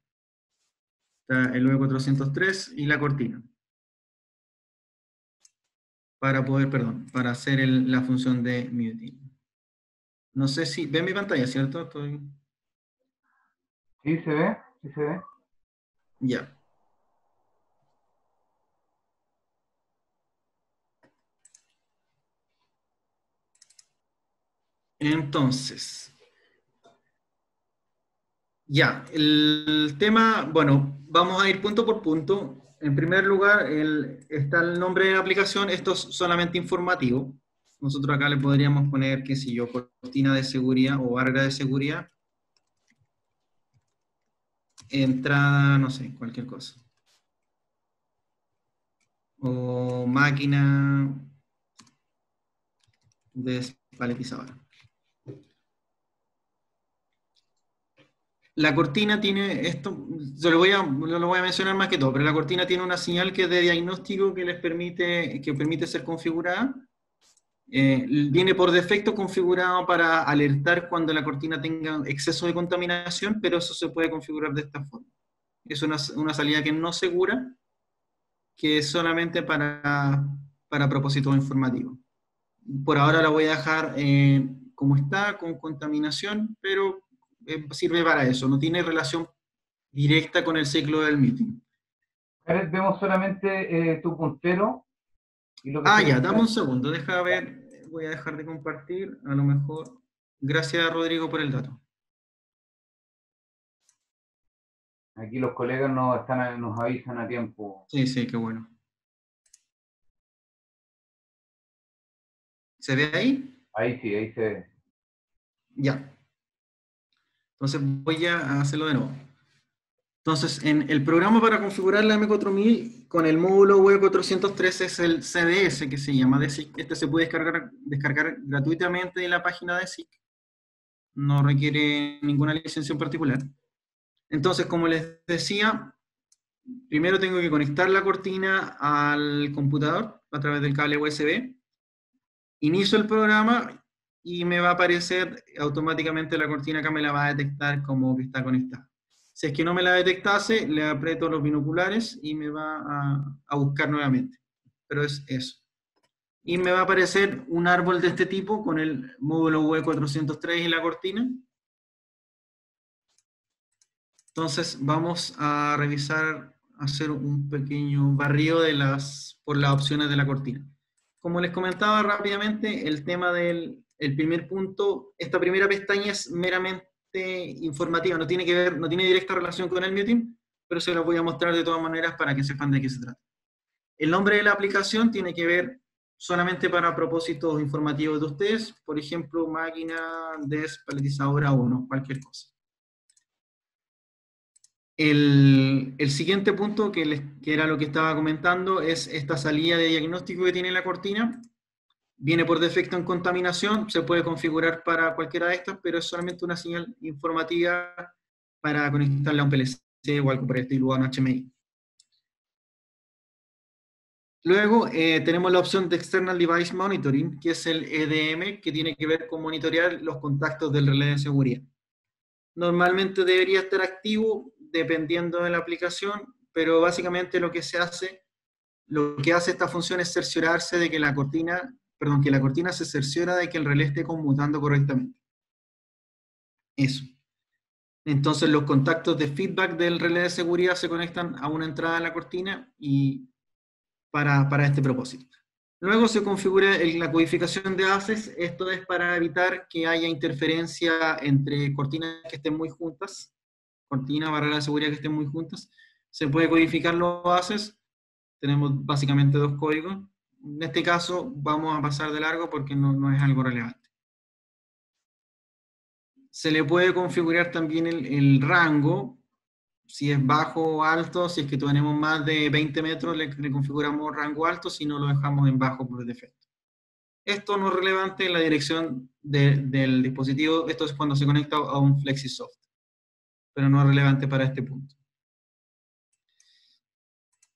Está el V403 y la cortina. Para hacer la función de muting. No sé si ven mi pantalla, ¿cierto? Sí, se ve, sí se ve. Ya. Entonces, ya, el tema, bueno, vamos a ir punto por punto. En primer lugar, está el nombre de la aplicación, esto es solamente informativo. Nosotros acá le podríamos poner, qué sé yo, cortina de seguridad o barra de seguridad, entrada, no sé, cualquier cosa. O máquina despaletizadora. La cortina tiene esto, lo voy a mencionar más que todo, pero la cortina tiene una señal que es de diagnóstico que permite ser configurada. Viene por defecto configurado para alertar cuando la cortina tenga exceso de contaminación, pero eso se puede configurar de esta forma. Es una salida que no segura, que es solamente para propósitos informativos. Por ahora la voy a dejar como está, con contaminación, pero sirve para eso, no tiene relación directa con el ciclo del meeting. Vemos solamente tu puntero y lo que Ah, ya, dame un selecciona. segundo, deja ver, voy a dejar de compartir, a lo mejor. Gracias, Rodrigo, por el dato. Aquí los colegas nos avisan a tiempo. Sí, sí, qué bueno. ¿Se ve ahí? Ahí sí, ahí se ve. Ya. Entonces voy a hacerlo de nuevo. Entonces, en el programa para configurar la M4000 con el módulo W403 es el CDS, que se llama DESIC. Este se puede descargar gratuitamente de la página de DESIC. No requiere ninguna licencia en particular. Entonces, como les decía, primero tengo que conectar la cortina al computador a través del cable USB. Inicio el programa y me va a aparecer automáticamente la cortina, acá me la va a detectar como que está conectada. Si es que no me la detectase, le aprieto los binoculares y me va a buscar nuevamente. Pero es eso. Y me va a aparecer un árbol de este tipo con el módulo W403 y la cortina. Entonces vamos a revisar, hacer un pequeño barrido por las opciones de la cortina. Como les comentaba rápidamente, el tema del primer punto, esta primera pestaña es meramente informativa, no tiene que ver, no tiene directa relación con el muting, pero se los voy a mostrar de todas maneras para que sepan de qué se trata. El nombre de la aplicación tiene que ver solamente para propósitos informativos de ustedes, por ejemplo, máquina despaletizadora 1, cualquier cosa. El siguiente punto, que era lo que estaba comentando, es esta salida de diagnóstico que tiene la cortina. Viene por defecto en contaminación, se puede configurar para cualquiera de estas, pero es solamente una señal informativa para conectarla a un PLC o algo por el estilo, a un HMI. Luego tenemos la opción de External Device Monitoring, que es el EDM, que tiene que ver con monitorear los contactos del relé de seguridad. Normalmente debería estar activo dependiendo de la aplicación, pero básicamente lo que hace esta función es cerciorarse de que la cortina se cerciora de que el relé esté conmutando correctamente. Eso. Entonces los contactos de feedback del relé de seguridad se conectan a una entrada en la cortina y para este propósito. Luego se configura la codificación de haces. Esto es para evitar que haya interferencia entre cortinas que estén muy juntas, cortina, barrera de seguridad que estén muy juntas. Se puede codificar los haces. Tenemos básicamente dos códigos. En este caso vamos a pasar de largo porque no es algo relevante. Se le puede configurar también el rango, si es bajo o alto. Si es que tenemos más de 20 metros, le configuramos rango alto, si no lo dejamos en bajo por defecto. Esto no es relevante en la dirección del dispositivo, esto es cuando se conecta a un FlexiSoft, pero no es relevante para este punto.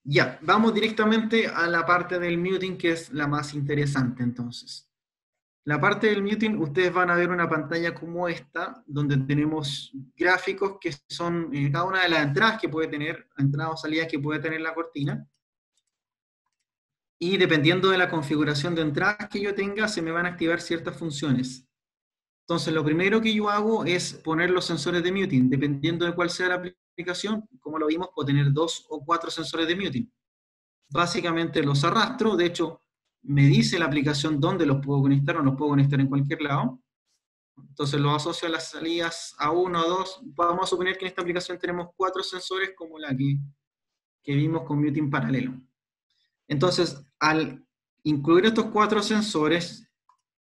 Ya, vamos directamente a la parte del muting, que es la más interesante entonces. La parte del muting, ustedes van a ver una pantalla como esta, donde tenemos gráficos que son cada una de las entradas que puede tener, entradas o salidas que puede tener la cortina. Y dependiendo de la configuración de entradas que yo tenga, se me van a activar ciertas funciones. Entonces, lo primero que yo hago es poner los sensores de muting. Dependiendo de cuál sea la aplicación, como lo vimos, puedo tener 2 o 4 sensores de muting. Básicamente los arrastro, de hecho, me dice la aplicación dónde los puedo conectar, o los puedo conectar en cualquier lado. Entonces los asocio a las salidas a 1 o 2. Vamos a suponer que en esta aplicación tenemos 4 sensores como la que vimos con muting paralelo. Entonces, al incluir estos 4 sensores,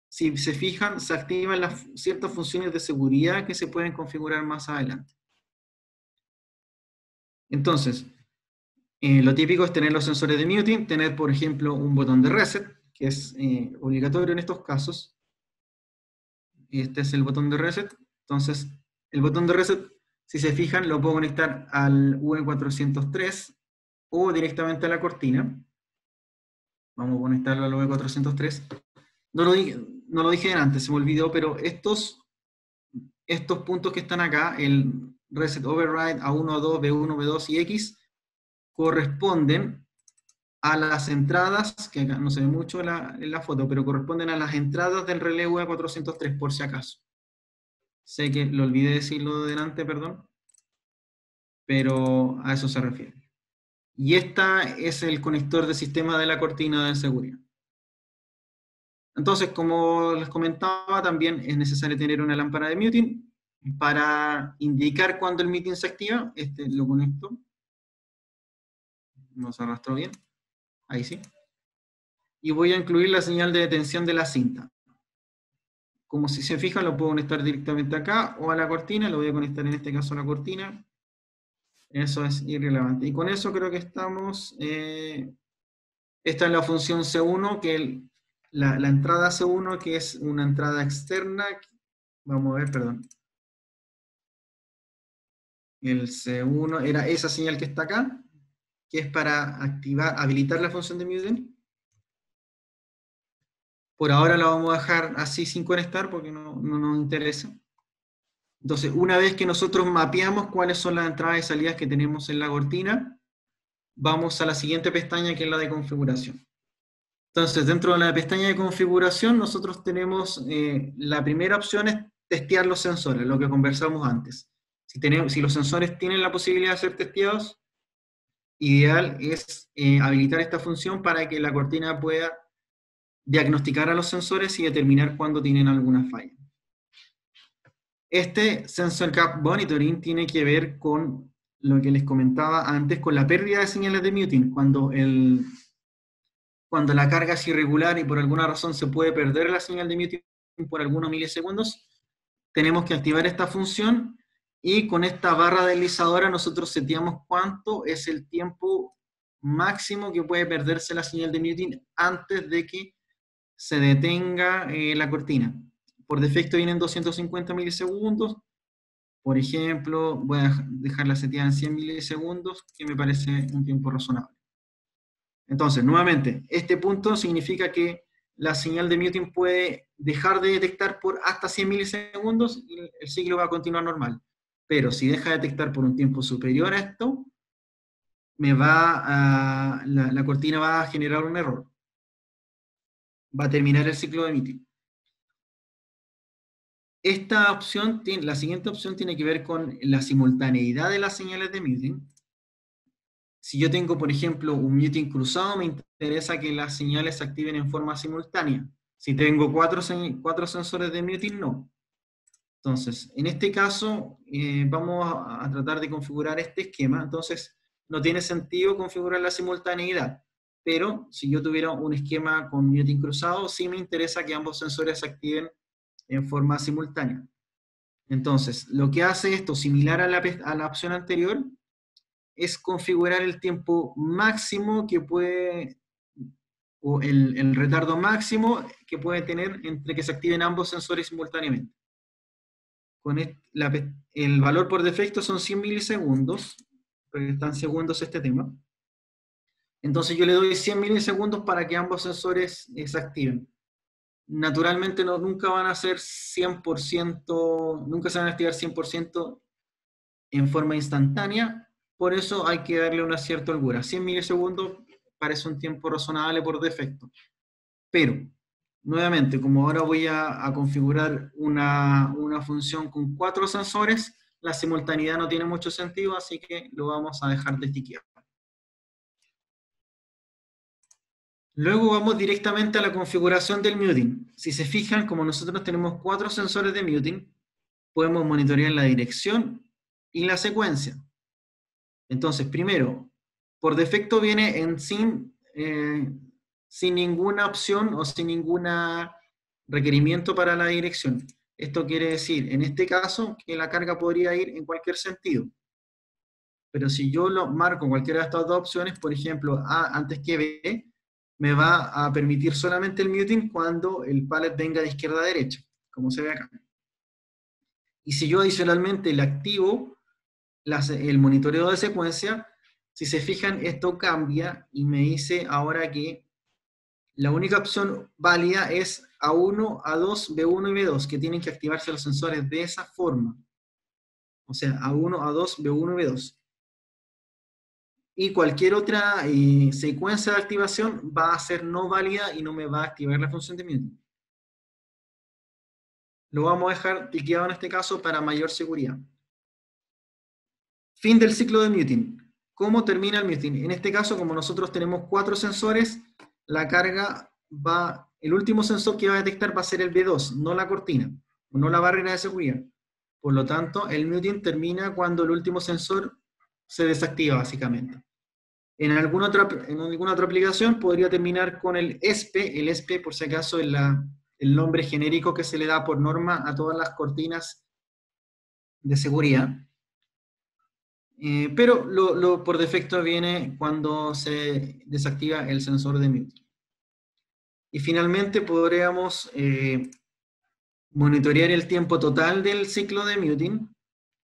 si se fijan, se activan ciertas funciones de seguridad que se pueden configurar más adelante. Entonces, lo típico es tener los sensores de muting, tener, por ejemplo, un botón de reset, que es obligatorio en estos casos. Este es el botón de reset. Entonces, el botón de reset, si se fijan, lo puedo conectar al V403 o directamente a la cortina. Vamos a conectarlo al V403. No lo dije antes, se me olvidó, pero estos puntos que están acá, el reset override A1, A2, B1, B2 y X, corresponden a las entradas, que acá no se ve mucho en la foto, pero corresponden a las entradas del relé V403, por si acaso. Sé que lo olvidé decirlo de delante, perdón, pero a eso se refiere. Y esta es el conector de sistema de la cortina de seguridad. Entonces, como les comentaba, también es necesario tener una lámpara de muting para indicar cuando el muting se activa. Este lo conecto. No se arrastró bien. Ahí sí. Y voy a incluir la señal de detención de la cinta. como si se fijan, lo puedo conectar directamente acá o a la cortina, lo voy a conectar en este caso a la cortina. Eso es irrelevante. Y con eso creo que estamos... esta es la función C1, que la entrada C1, que es una entrada externa. Vamos a ver, perdón. El C1 era esa señal que está acá, que es para habilitar la función de muting. Por ahora la vamos a dejar así sin conectar porque no nos interesa. Entonces, una vez que nosotros mapeamos cuáles son las entradas y salidas que tenemos en la cortina, vamos a la siguiente pestaña, que es la de configuración. Entonces, dentro de la pestaña de configuración, nosotros tenemos, la primera opción es testear los sensores, lo que conversamos antes. Si los sensores tienen la posibilidad de ser testeados, ideal es habilitar esta función para que la cortina pueda diagnosticar a los sensores y determinar cuándo tienen alguna falla. Este Sensor Gap Monitoring tiene que ver con lo que les comentaba antes, con la pérdida de señales de muting. Cuando la carga es irregular y por alguna razón se puede perder la señal de muting por algunos milisegundos, tenemos que activar esta función y con esta barra deslizadora nosotros seteamos cuánto es el tiempo máximo que puede perderse la señal de muting antes de que se detenga la cortina. Por defecto vienen 250 milisegundos. Por ejemplo, voy a dejarla seteada en 100 milisegundos, que me parece un tiempo razonable. Entonces, nuevamente, este punto significa que la señal de muting puede dejar de detectar por hasta 100 milisegundos y el ciclo va a continuar normal. Pero si deja de detectar por un tiempo superior a esto, la cortina va a generar un error. Va a terminar el ciclo de muting. Esta opción, la siguiente opción tiene que ver con la simultaneidad de las señales de muting. Si yo tengo, por ejemplo, un muting cruzado, me interesa que las señales se activen en forma simultánea. Si tengo cuatro sensores de muting, no. Entonces, en este caso, vamos a tratar de configurar este esquema. Entonces, no tiene sentido configurar la simultaneidad. Pero, si yo tuviera un esquema con muting cruzado, sí me interesa que ambos sensores se activen en forma simultánea. Entonces, lo que hace esto, similar a la opción anterior, es configurar el tiempo máximo que puede, o el retardo máximo que puede tener entre que se activen ambos sensores simultáneamente. El valor por defecto son 100 milisegundos, porque está en segundos este tema. Entonces yo le doy 100 milisegundos para que ambos sensores se activen. Naturalmente nunca van a ser 100%, nunca se van a activar 100% en forma instantánea, por eso hay que darle una cierta holgura. 100 milisegundos parece un tiempo razonable por defecto. Pero, nuevamente, como ahora voy a configurar una función con 4 sensores, la simultaneidad no tiene mucho sentido, así que lo vamos a dejar de tiquear. Luego vamos directamente a la configuración del muting. Si se fijan, como nosotros tenemos 4 sensores de muting, podemos monitorear la dirección y la secuencia. Entonces, primero, por defecto viene sin ninguna opción o sin ningún requerimiento para la dirección. Esto quiere decir, en este caso, que la carga podría ir en cualquier sentido. Pero si yo lo marco en cualquiera de estas dos opciones, por ejemplo, A antes que B, me va a permitir solamente el muting cuando el pallet venga de izquierda a derecha, como se ve acá. Y si yo adicionalmente le activo el monitoreo de secuencia, si se fijan, esto cambia y me dice ahora que la única opción válida es A1, A2, B1 y B2, que tienen que activarse los sensores de esa forma. O sea, A1, A2, B1 y B2. Y cualquier otra secuencia de activación va a ser no válida y no me va a activar la función de muting. Lo vamos a dejar tiqueado en este caso para mayor seguridad. Fin del ciclo de muting. ¿Cómo termina el muting? En este caso, como nosotros tenemos 4 sensores, la carga el último sensor que va a detectar va a ser el B2, no la cortina, no la barrera de seguridad. Por lo tanto, el muting termina cuando el último sensor se desactiva, básicamente. En alguna otra aplicación podría terminar con el ESP. El ESP, por si acaso, es la el nombre genérico que se le da por norma a todas las cortinas de seguridad. Pero por defecto viene cuando se desactiva el sensor de muting. Y finalmente podríamos monitorear el tiempo total del ciclo de muting,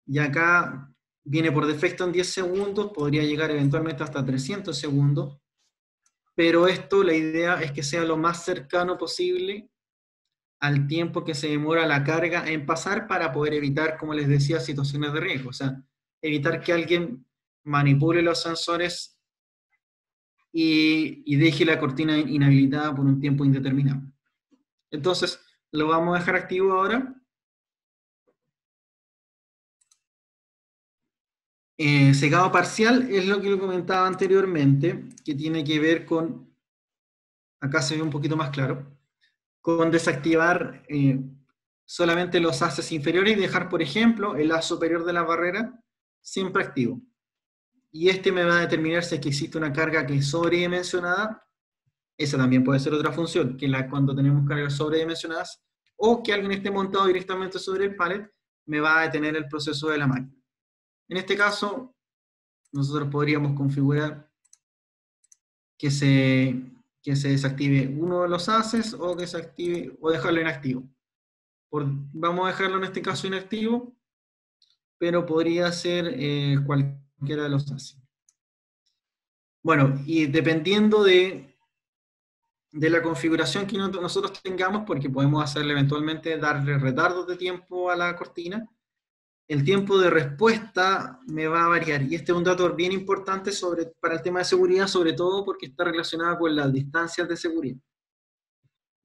y acá viene por defecto en 10 segundos, podría llegar eventualmente hasta 300 segundos, pero esto, la idea es que sea lo más cercano posible al tiempo que se demora la carga en pasar para poder evitar, como les decía, situaciones de riesgo. O sea, evitar que alguien manipule los sensores y deje la cortina inhabilitada por un tiempo indeterminado. Entonces, lo vamos a dejar activo ahora. Secado parcial es lo que lo comentaba anteriormente, que tiene que ver con, acá se ve un poquito más claro, con desactivar solamente los haces inferiores y dejar, por ejemplo, el haz superior de la barrera siempre activo. Y este me va a determinar si es que existe una carga que es sobredimensionada. Esa también puede ser otra función, que cuando tenemos cargas sobredimensionadas, o que alguien esté montado directamente sobre el pallet, me va a detener el proceso de la máquina. En este caso, nosotros podríamos configurar que se desactive uno de los haces, o que se active, o dejarlo inactivo. Vamos a dejarlo en este caso inactivo, pero podría ser cualquiera de los haces. Bueno, y dependiendo de la configuración que nosotros tengamos, porque podemos hacerle eventualmente darle retardos de tiempo a la cortina, el tiempo de respuesta me va a variar. Y este es un dato bien importante para el tema de seguridad, sobre todo porque está relacionado con las distancias de seguridad.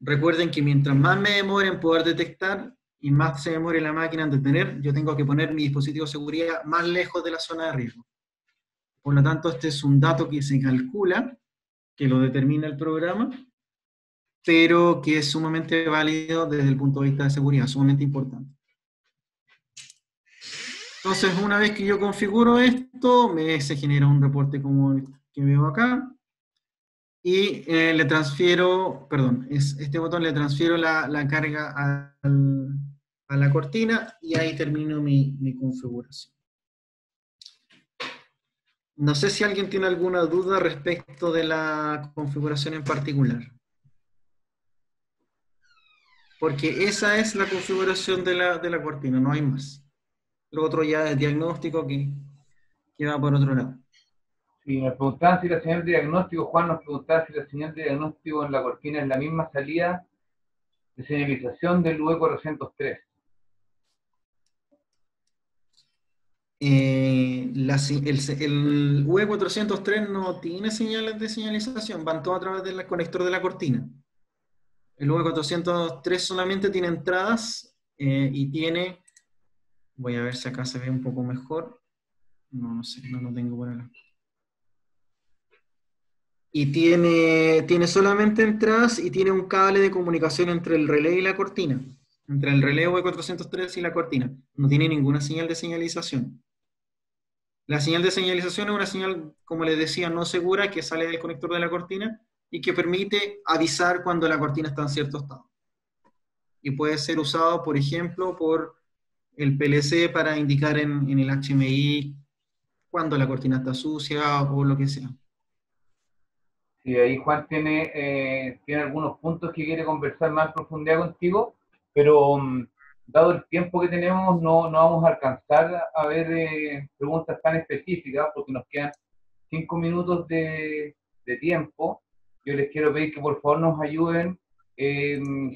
Recuerden que mientras más me demore en poder detectar y más se demore la máquina en detener, yo tengo que poner mi dispositivo de seguridad más lejos de la zona de riesgo. Por lo tanto, este es un dato que se calcula, que lo determina el programa, pero que es sumamente válido desde el punto de vista de seguridad, sumamente importante. Entonces, una vez que yo configuro esto, se genera un reporte como el que veo acá, y le transfiero, perdón, este botón le transfiero la carga a la cortina, y ahí termino mi configuración. No sé si alguien tiene alguna duda respecto de la configuración en particular. Porque esa es la configuración de la cortina, no hay más. Lo otro ya es diagnóstico que va por otro lado. Sí, nos preguntaban si la señal de diagnóstico, Juan nos preguntaba si la señal de diagnóstico en la cortina es la misma salida de señalización del UE403. El UE403 no tiene señales de señalización, van todo a través del conector de la cortina. El UE403 solamente tiene entradas y tiene, voy a ver si acá se ve un poco mejor, no sé, no lo tengo por acá. Y tiene solamente entradas y tiene un cable de comunicación entre el relé y la cortina, entre el relé UE403 y la cortina. No tiene ninguna señal de señalización. La señal de señalización es una señal, como les decía, no segura, que sale del conector de la cortina y que permite avisar cuando la cortina está en cierto estado. Y puede ser usado, por ejemplo, por el PLC para indicar en el HMI cuando la cortina está sucia o lo que sea. Sí, ahí Juan tiene algunos puntos que quiere conversar más en profundidad contigo, pero dado el tiempo que tenemos, no vamos a alcanzar a ver preguntas tan específicas, porque nos quedan 5 minutos de tiempo. Yo les quiero pedir que por favor nos ayuden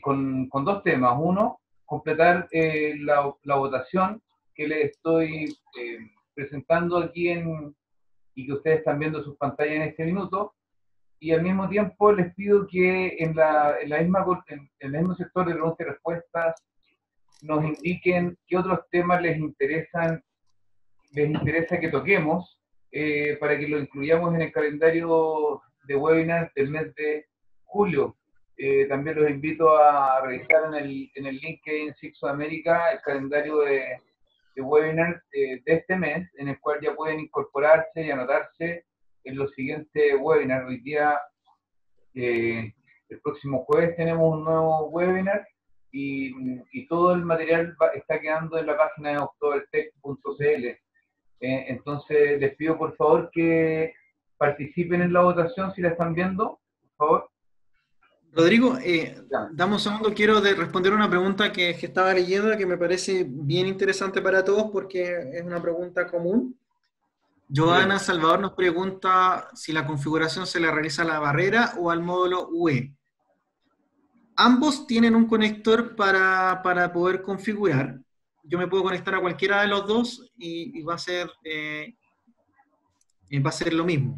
con dos temas. Uno, completar la votación que les estoy presentando aquí y que ustedes están viendo sus pantallas en este minuto. Y al mismo tiempo les pido que en el mismo sector de preguntas y respuestas nos indiquen qué otros temas les interesa que toquemos para que lo incluyamos en el calendario de webinars del mes de julio. También los invito a revisar en el link que hay en SIG Sudamérica el calendario de webinars de este mes, en el cual ya pueden incorporarse y anotarse en los siguientes webinars. Hoy día el próximo jueves tenemos un nuevo webinar y todo el material está quedando en la página de octobertech.cl. Entonces les pido por favor que participen en la votación si la están viendo, por favor. Rodrigo, dame un segundo, quiero responder una pregunta que estaba leyendo que me parece bien interesante para todos porque es una pregunta común. Joana Salvador nos pregunta si la configuración se le realiza a la barrera o al módulo UE. Ambos tienen un conector para poder configurar. Yo me puedo conectar a cualquiera de los dos y va a ser lo mismo.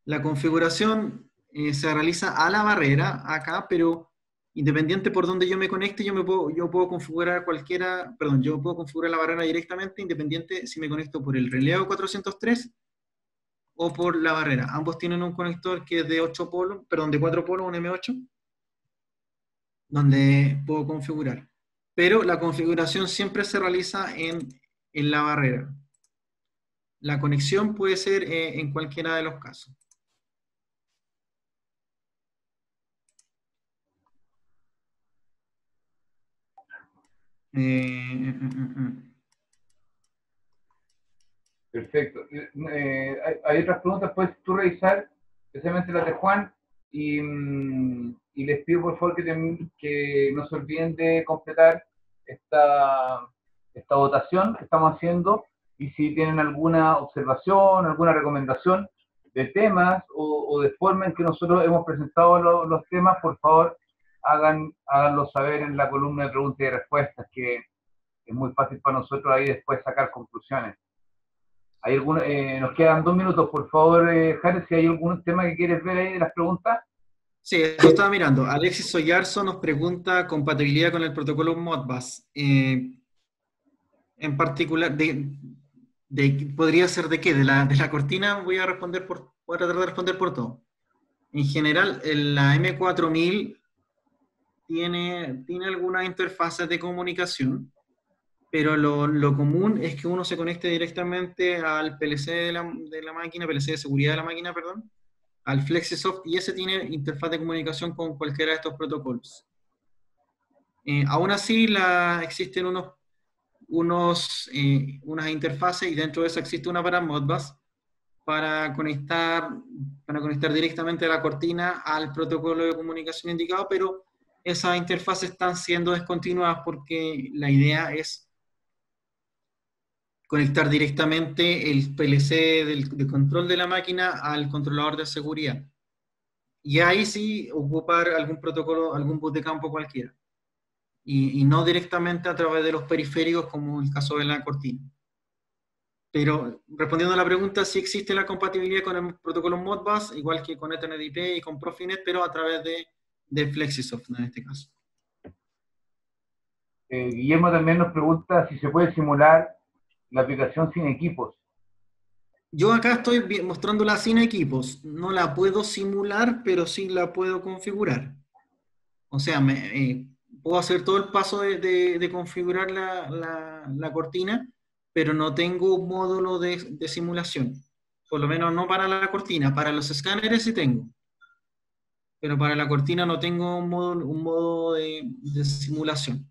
La configuración se realiza a la barrera acá, pero independiente por donde yo me conecte, yo puedo configurar yo puedo configurar la barrera directamente, independiente si me conecto por el releo 403 o por la barrera. Ambos tienen un conector que es de 8 polos, perdón, de 4 polos, un M8, donde puedo configurar. Pero la configuración siempre se realiza en la barrera. La conexión puede ser en cualquiera de los casos. Perfecto. Hay otras preguntas, puedes tú revisar, especialmente las de Juan, y les pido por favor que no se olviden de completar esta votación que estamos haciendo, y si tienen alguna observación, alguna recomendación de temas o de forma en que nosotros hemos presentado los temas, por favor háganlo saber en la columna de preguntas y respuestas, que es muy fácil para nosotros ahí después sacar conclusiones. Nos quedan 2 minutos, por favor, Jare, si hay algún tema que quieres ver ahí de las preguntas. Sí, eso estaba mirando. Alexis Soyarzo nos pregunta compatibilidad con el protocolo Modbus. En particular, ¿podría ser de qué? ¿De la cortina? Voy a tratar de responder por todo. En general, la M4000 tiene algunas interfaces de comunicación, pero lo común es que uno se conecte directamente al PLC de la máquina, PLC de seguridad de la máquina, perdón, al FlexiSoft, y ese tiene interfaz de comunicación con cualquiera de estos protocolos. Aún así, existen unas interfaces, y dentro de esa existe una para Modbus, para conectar directamente la cortina al protocolo de comunicación indicado, pero esas interfaces están siendo descontinuadas porque la idea es conectar directamente el PLC de control de la máquina al controlador de seguridad. Y ahí sí ocupar algún protocolo, algún boot de campo cualquiera. Y no directamente a través de los periféricos como el caso de la cortina. Pero respondiendo a la pregunta, sí existe la compatibilidad con el protocolo Modbus, igual que con Ethernet IP y con Profinet, pero a través de FlexiSoft en este caso. Guillermo también nos pregunta si se puede simular la aplicación sin equipos. Yo acá estoy mostrándola sin equipos. No la puedo simular, pero sí la puedo configurar. O sea, puedo hacer todo el paso de configurar la cortina, pero no tengo un módulo de simulación. Por lo menos no para la cortina. Para los escáneres sí tengo. Pero para la cortina no tengo un modo de simulación.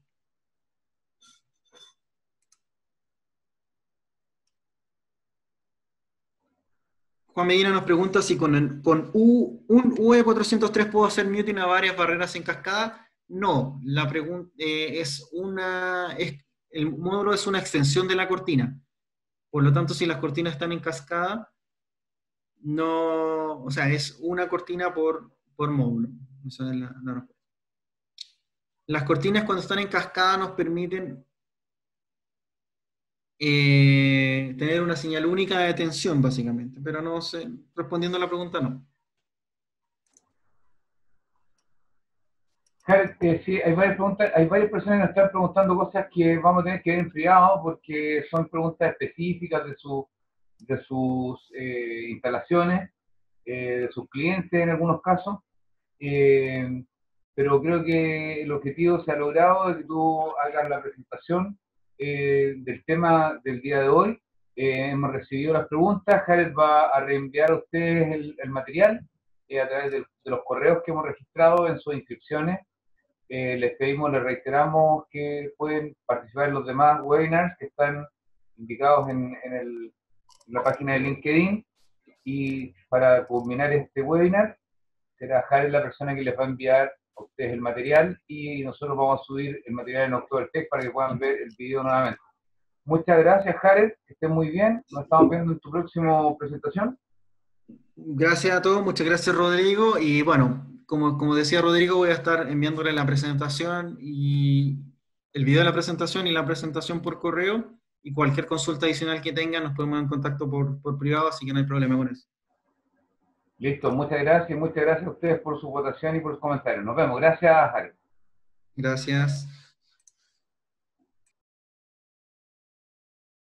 Juan Medina nos pregunta si con un UE403 puedo hacer muting a varias barreras en cascada. No, la pregunta el módulo es una extensión de la cortina. Por lo tanto, si las cortinas están en cascada, no, o sea, es una cortina por módulo. Esa es la respuesta. Las cortinas cuando están en cascada nos permiten tener una señal única de tensión, básicamente. Pero no sé, respondiendo a la pregunta, no. Sí, hay varias preguntas, hay varias personas que nos están preguntando cosas que vamos a tener que ver en privado porque son preguntas específicas de sus instalaciones, de sus clientes en algunos casos, pero creo que el objetivo se ha logrado de que tú hagas la presentación del tema del día de hoy. Hemos recibido las preguntas, Jared va a reenviar a ustedes el material a través de los correos que hemos registrado en sus inscripciones. Les pedimos, les reiteramos que pueden participar en los demás webinars que están indicados en la página de LinkedIn. Y para culminar este webinar, será Jared la persona que les va a enviar a ustedes el material, y nosotros vamos a subir el material en Oktoberfest para que puedan ver el video nuevamente. Muchas gracias, Jared, que estén muy bien. Nos estamos viendo en tu próxima presentación. Gracias a todos, muchas gracias Rodrigo, y bueno, como decía Rodrigo, voy a estar enviándole la presentación y el video de la presentación y la presentación por correo, y cualquier consulta adicional que tengan nos podemos en contacto por privado, así que no hay problema con eso. Listo, muchas gracias, y muchas gracias a ustedes por su votación y por sus comentarios. Nos vemos. Gracias, Jared. Gracias.